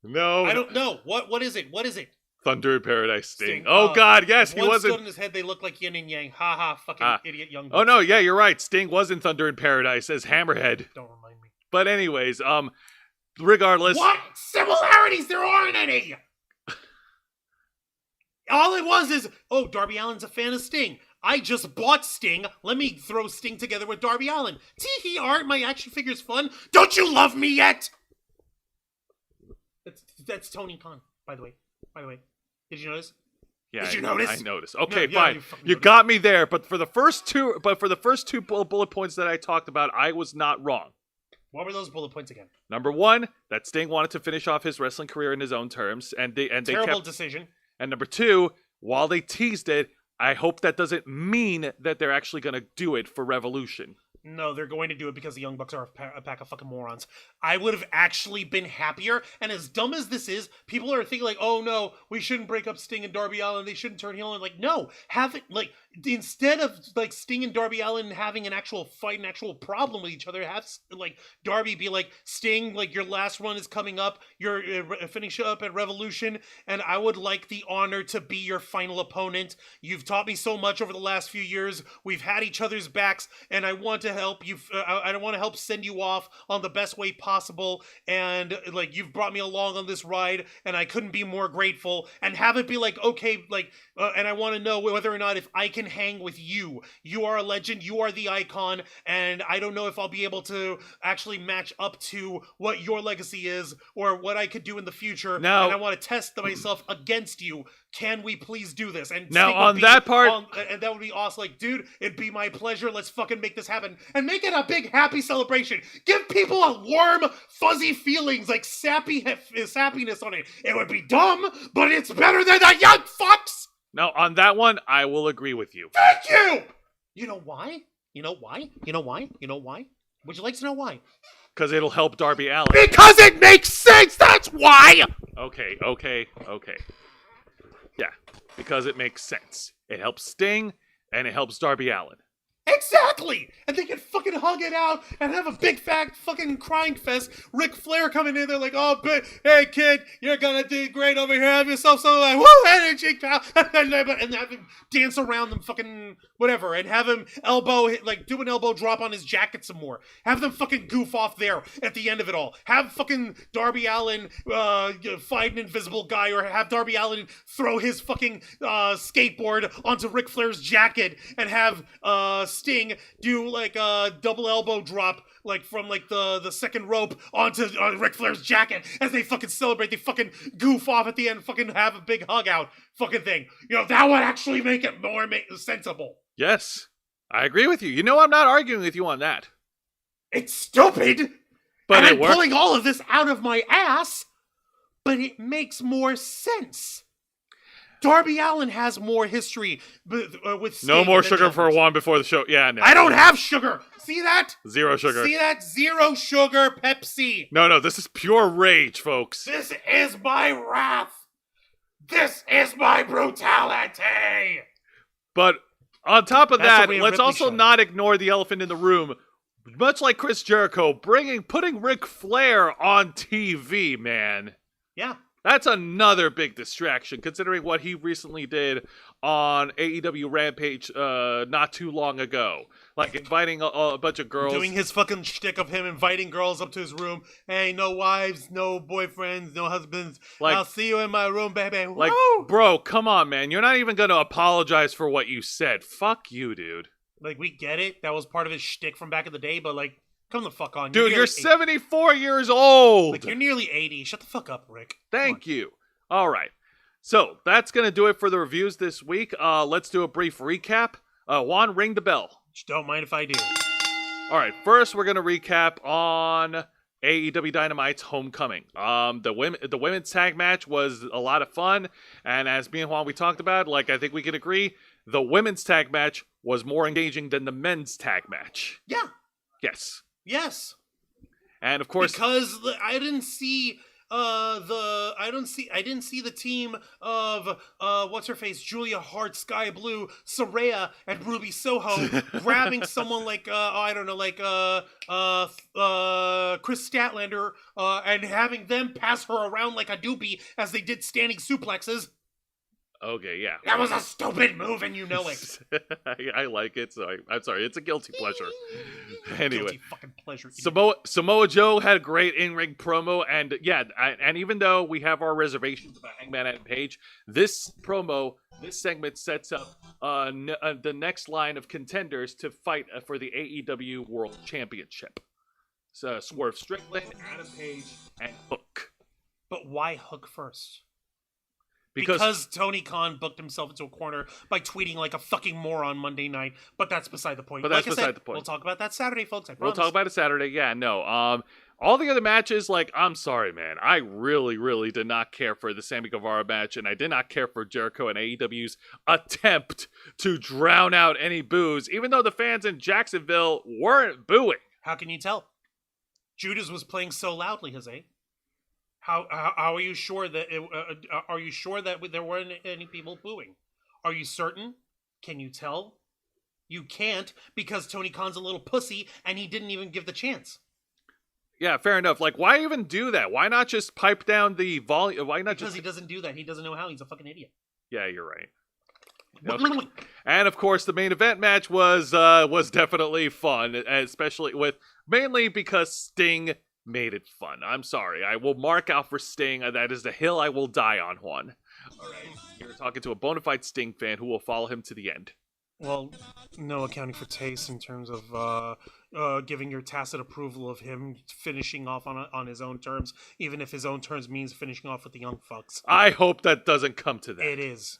No. I don't know. What is it? What is it? Thunder in Paradise Sting. Oh, God, yes, he One wasn't. stood in his head, they look like yin and yang. Ha ha, fucking idiot young Oh, no, yeah, you're right. Sting was in Thunder in Paradise as Hammerhead. Don't remind me. But anyways, regardless. What similarities? There aren't any! All it was is, oh, Darby Allin's a fan of Sting. I just bought Sting. Let me throw Sting together with Darby Allin. Tee-hee, aren't my action figures fun? Don't you love me yet? That's Tony Khan, by the way. Did you notice? Yeah, Did you notice? I noticed. Okay, No, yeah, fine. you You got me there, but for the first two bullet points that I talked about, I was not wrong. What were those bullet points again? Number one, that Sting wanted to finish off his wrestling career in his own terms, and they Terrible kept. decision. And number two, while they teased it, I hope that doesn't mean that they're actually going to do it for Revolution. No, they're going to do it because the Young Bucks are a pack of fucking morons. I would have actually been happier, and as dumb as this is, people are thinking like, oh no, we shouldn't break up Sting and Darby Allin, they shouldn't turn heel, and like, no, have it, like, instead of, like, Sting and Darby Allin having an actual fight, an actual problem with each other, have, like, Darby be like, Sting, like, your last run is coming up, you're finish up at Revolution, and I would like the honor to be your final opponent. You've taught me so much over the last few years, we've had each other's backs, and I want to help you, I want to help send you off on the best way possible, and, like, you've brought me along on this ride, and I couldn't be more grateful, and have it be like, okay, like, and I want to know whether or not if I can hang with you. You are a legend, you are the icon, and I don't know if I'll be able to actually match up to what your legacy is, or what I could do in the future, Now, and I want to test myself against you. Can we please do this? And now, Sting would on be that part... and that would be awesome. Like, dude, it'd be my pleasure. Let's fucking make this happen. And make it a big, happy celebration. Give people a warm, fuzzy feelings, like sappiness on it. It would be dumb, but it's better than the young fucks! Now, on that one, I will agree with you. Thank you! You know why? You know why? You know why? You know why? Would you like to know why? Because it'll help Darby Allin. Because it makes sense! That's why! Okay. Yeah, because it makes sense. It helps Sting, and it helps Darby Allin. Exactly! And they can fucking hug it out and have a big fat fucking crying fest. Ric Flair coming in there like, oh, hey kid, you're gonna do great over here. Have yourself some like, woo, energy, pal. And have him dance around them fucking whatever. And have him do an elbow drop on his jacket some more. Have them fucking goof off there at the end of it all. Have fucking Darby Allin fight an invisible guy, or have Darby Allin throw his fucking skateboard onto Ric Flair's jacket, and have Sting do like a double elbow drop, like from like the second rope onto Ric Flair's jacket as they fucking celebrate. They fucking goof off at the end, fucking have a big hug out fucking thing. You know, that would actually make it more sensible. Yes, I agree with you. You know, I'm not arguing with you on that. It's stupid, But and it I'm worked. pulling all of this out of my ass, but it makes more sense. Darby Allin has more history with Sting. No more than sugar John for Cena. Juan before the show. Yeah, no. I don't have sugar. See that? Zero sugar. See that? Zero sugar Pepsi. No, this is pure rage, folks. This is my wrath. This is my brutality. But on top of That's that, the Rhea let's Ripley also show. not ignore the elephant in the room. Much like Chris Jericho, putting Ric Flair on TV, man. Yeah. That's another big distraction, considering what he recently did on AEW Rampage not too long ago. Like, inviting a bunch of girls. Doing his fucking shtick of him inviting girls up to his room. Hey, no wives, no boyfriends, no husbands. Like- I'll see you in my room, baby. Like, Woo! bro, come on, man. You're not even going to apologize for what you said. Fuck you, dude. Like, we get it. That was part of his shtick from back in the day, but, like, come the fuck on. Dude, you're nearly 74 years old. Like, you're nearly 80. Shut the fuck up, Rick. Thank you. All right. So, that's going to do it for the reviews this week. Let's do a brief recap. Juan, ring the bell. Don't mind if I do. All right. First, we're going to recap on AEW Dynamite's Homecoming. The women's tag match was a lot of fun. And as me and Juan, we talked about, like, I think we can agree, the women's tag match was more engaging than the men's tag match. Yeah. Yes. Yes. And of course, because I didn't see the team of what's her face, Julia Hart, Sky Blue, Saraya, and Ruby Soho grabbing someone like Chris Statlander and having them pass her around like a doopy as they did standing suplexes. Okay, yeah. That was a stupid move, and you know it. I like it, so I'm sorry. It's a guilty pleasure. Anyway, Guilty fucking pleasure. Samoa Joe had a great in-ring promo, and and even though we have our reservations about Hangman Adam Page, this segment sets up the next line of contenders to fight for the AEW World Championship. So Swerve Strickland, Adam Page, and Hook. But why Hook first? Because Tony Khan booked himself into a corner by tweeting like a fucking moron Monday night, but that's beside the point. But that's beside the point. We'll talk about that Saturday, folks. I We'll promise. talk about it Saturday. Yeah, no. All the other matches, like, I'm sorry, man. I really, really did not care for the Sammy Guevara match, and I did not care for Jericho and AEW's attempt to drown out any boos, even though the fans in Jacksonville weren't booing. How can you tell? Judas was playing so loudly, Jose. How are you sure that are you sure that there weren't any people booing? Are you certain? Can you tell? You can't, because Tony Khan's a little pussy and he didn't even give the chance. Yeah, fair enough. Like, why even do that? Why not just pipe down the volume? Why not Because he doesn't do that. He doesn't know how. He's a fucking idiot. Yeah, you're right. Okay. And of course, the main event match was definitely fun, especially mainly because Sting made it fun. I'm sorry. I will mark out for Sting. That is the hill I will die on, Juan. All right. You're talking to a bona fide Sting fan who will follow him to the end. Well, no accounting for taste in terms of giving your tacit approval of him finishing off on his own terms, even if his own terms means finishing off with the young fucks. I hope that doesn't come to that. It is.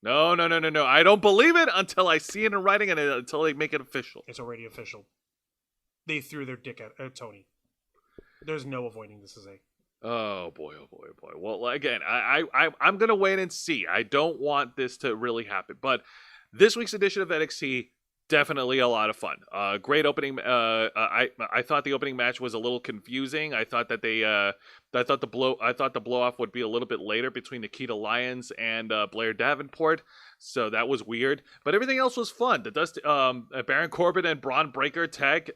No. I don't believe it until I see it in writing and until they make it official. It's already official. They threw their dick at Tony. There's no avoiding this, is a. Oh boy. Well, again, I'm gonna wait and see. I don't want this to really happen, but this week's edition of NXT, definitely a lot of fun. Great opening. I thought the opening match was a little confusing. I thought that the blow off would be a little bit later between Nikita Lyons and Blair Davenport. So that was weird, but everything else was fun. The Baron Corbin and Braun Breaker tag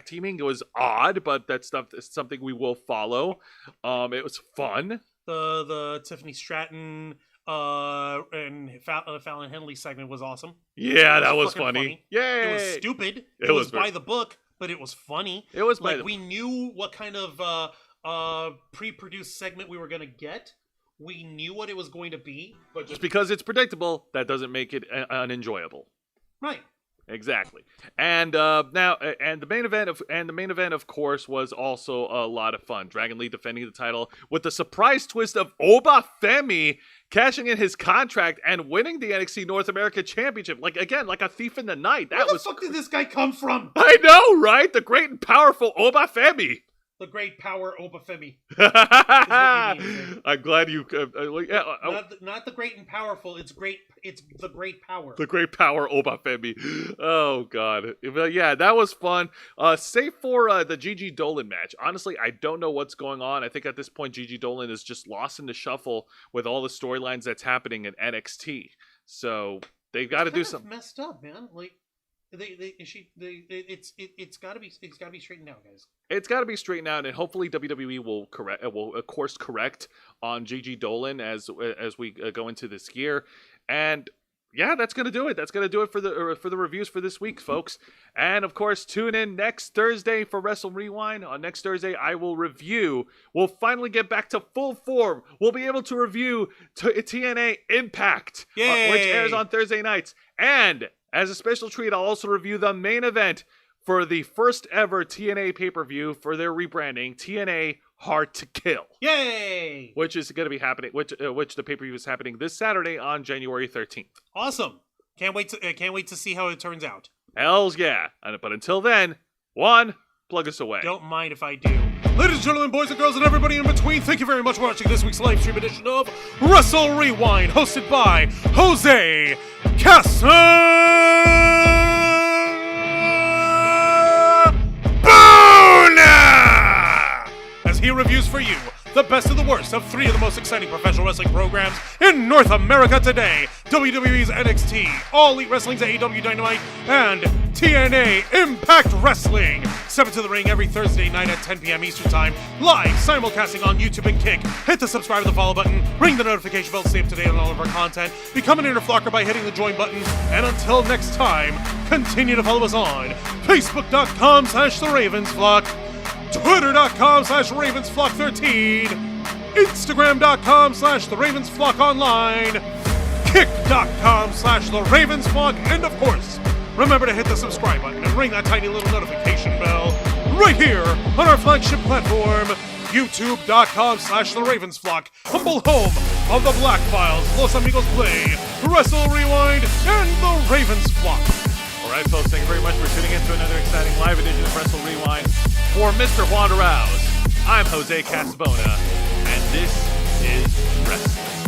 teaming was odd, but that stuff is something we will follow. It was fun. The Tiffany Stratton and Fallon Henley segment was awesome. Yeah, that was funny. Yay! It was stupid. It was by the book, but it was funny. It was we knew what kind of pre-produced segment we were gonna get. We knew what it was going to be, but just because it's predictable, that doesn't make it unenjoyable. Right. Exactly. And the main event of course was also a lot of fun. Dragon Lee defending the title with the surprise twist of Oba Femi cashing in his contract and winning the NXT North America Championship. Like a thief in the night. Where the fuck did this guy come from? I know, right? The great and powerful Oba Femi. The great power Obafemi. I'm glad you. Not the great and powerful. It's great. It's the great power. The great power Obafemi. Oh god. But yeah, that was fun. Save for the Gigi Dolan match. Honestly, I don't know what's going on. I think at this point Gigi Dolan is just lost in the shuffle with all the storylines that's happening in NXT. So they've got to do something. Messed up, man. Like. It's got to be straightened out, guys. It's got to be straightened out, and hopefully WWE will course correct on Gigi Dolan as we go into this year. And yeah, that's gonna do it. That's gonna do it for the reviews for this week, folks. And of course, tune in next Thursday for Wrestle Rewind. On next Thursday, we'll finally get back to full form. We'll be able to review TNA Impact, which airs on Thursday nights. And as a special treat, I'll also review the main event for the first ever TNA pay-per-view for their rebranding, TNA Hard to Kill. Yay! Which is going to be happening, which the pay-per-view is happening this Saturday on January 13th. Awesome. Can't wait to see how it turns out. Hells yeah. But until then, Juan, plug us away. Don't mind if I do. Ladies and gentlemen, boys and girls, and everybody in between, thank you very much for watching this week's live stream edition of Wrestle Rewind, hosted by Jose Casabona. peer reviews for you. The best of the worst of 3 of the most exciting professional wrestling programs in North America today. WWE's NXT, All Elite Wrestling's AEW Dynamite, and TNA Impact Wrestling. Step into the ring every Thursday night at 10 p.m. Eastern Time, live simulcasting on YouTube and Kick. Hit the subscribe and the follow button, ring the notification bell to stay up to date on all of our content, become an interflocker by hitting the join button, and until next time, continue to follow us on Facebook.com/TheRavensFlock, Twitter.com/RavensFlock13, Instagram.com/TheRavensFlockOnline, Kick.com/TheRavensFlock, and of course, remember to hit the subscribe button and ring that tiny little notification bell right here on our flagship platform, YouTube.com/TheRavensFlock, humble home of the Black Files, Los Amigos Play, Wrestle Rewind, and the Ravens Flock. All right, folks, thank you very much for tuning in to another exciting live edition of Wrestle Rewind. For Mr. Juan Rouse, I'm Jose Casabona, and this is Wrestling.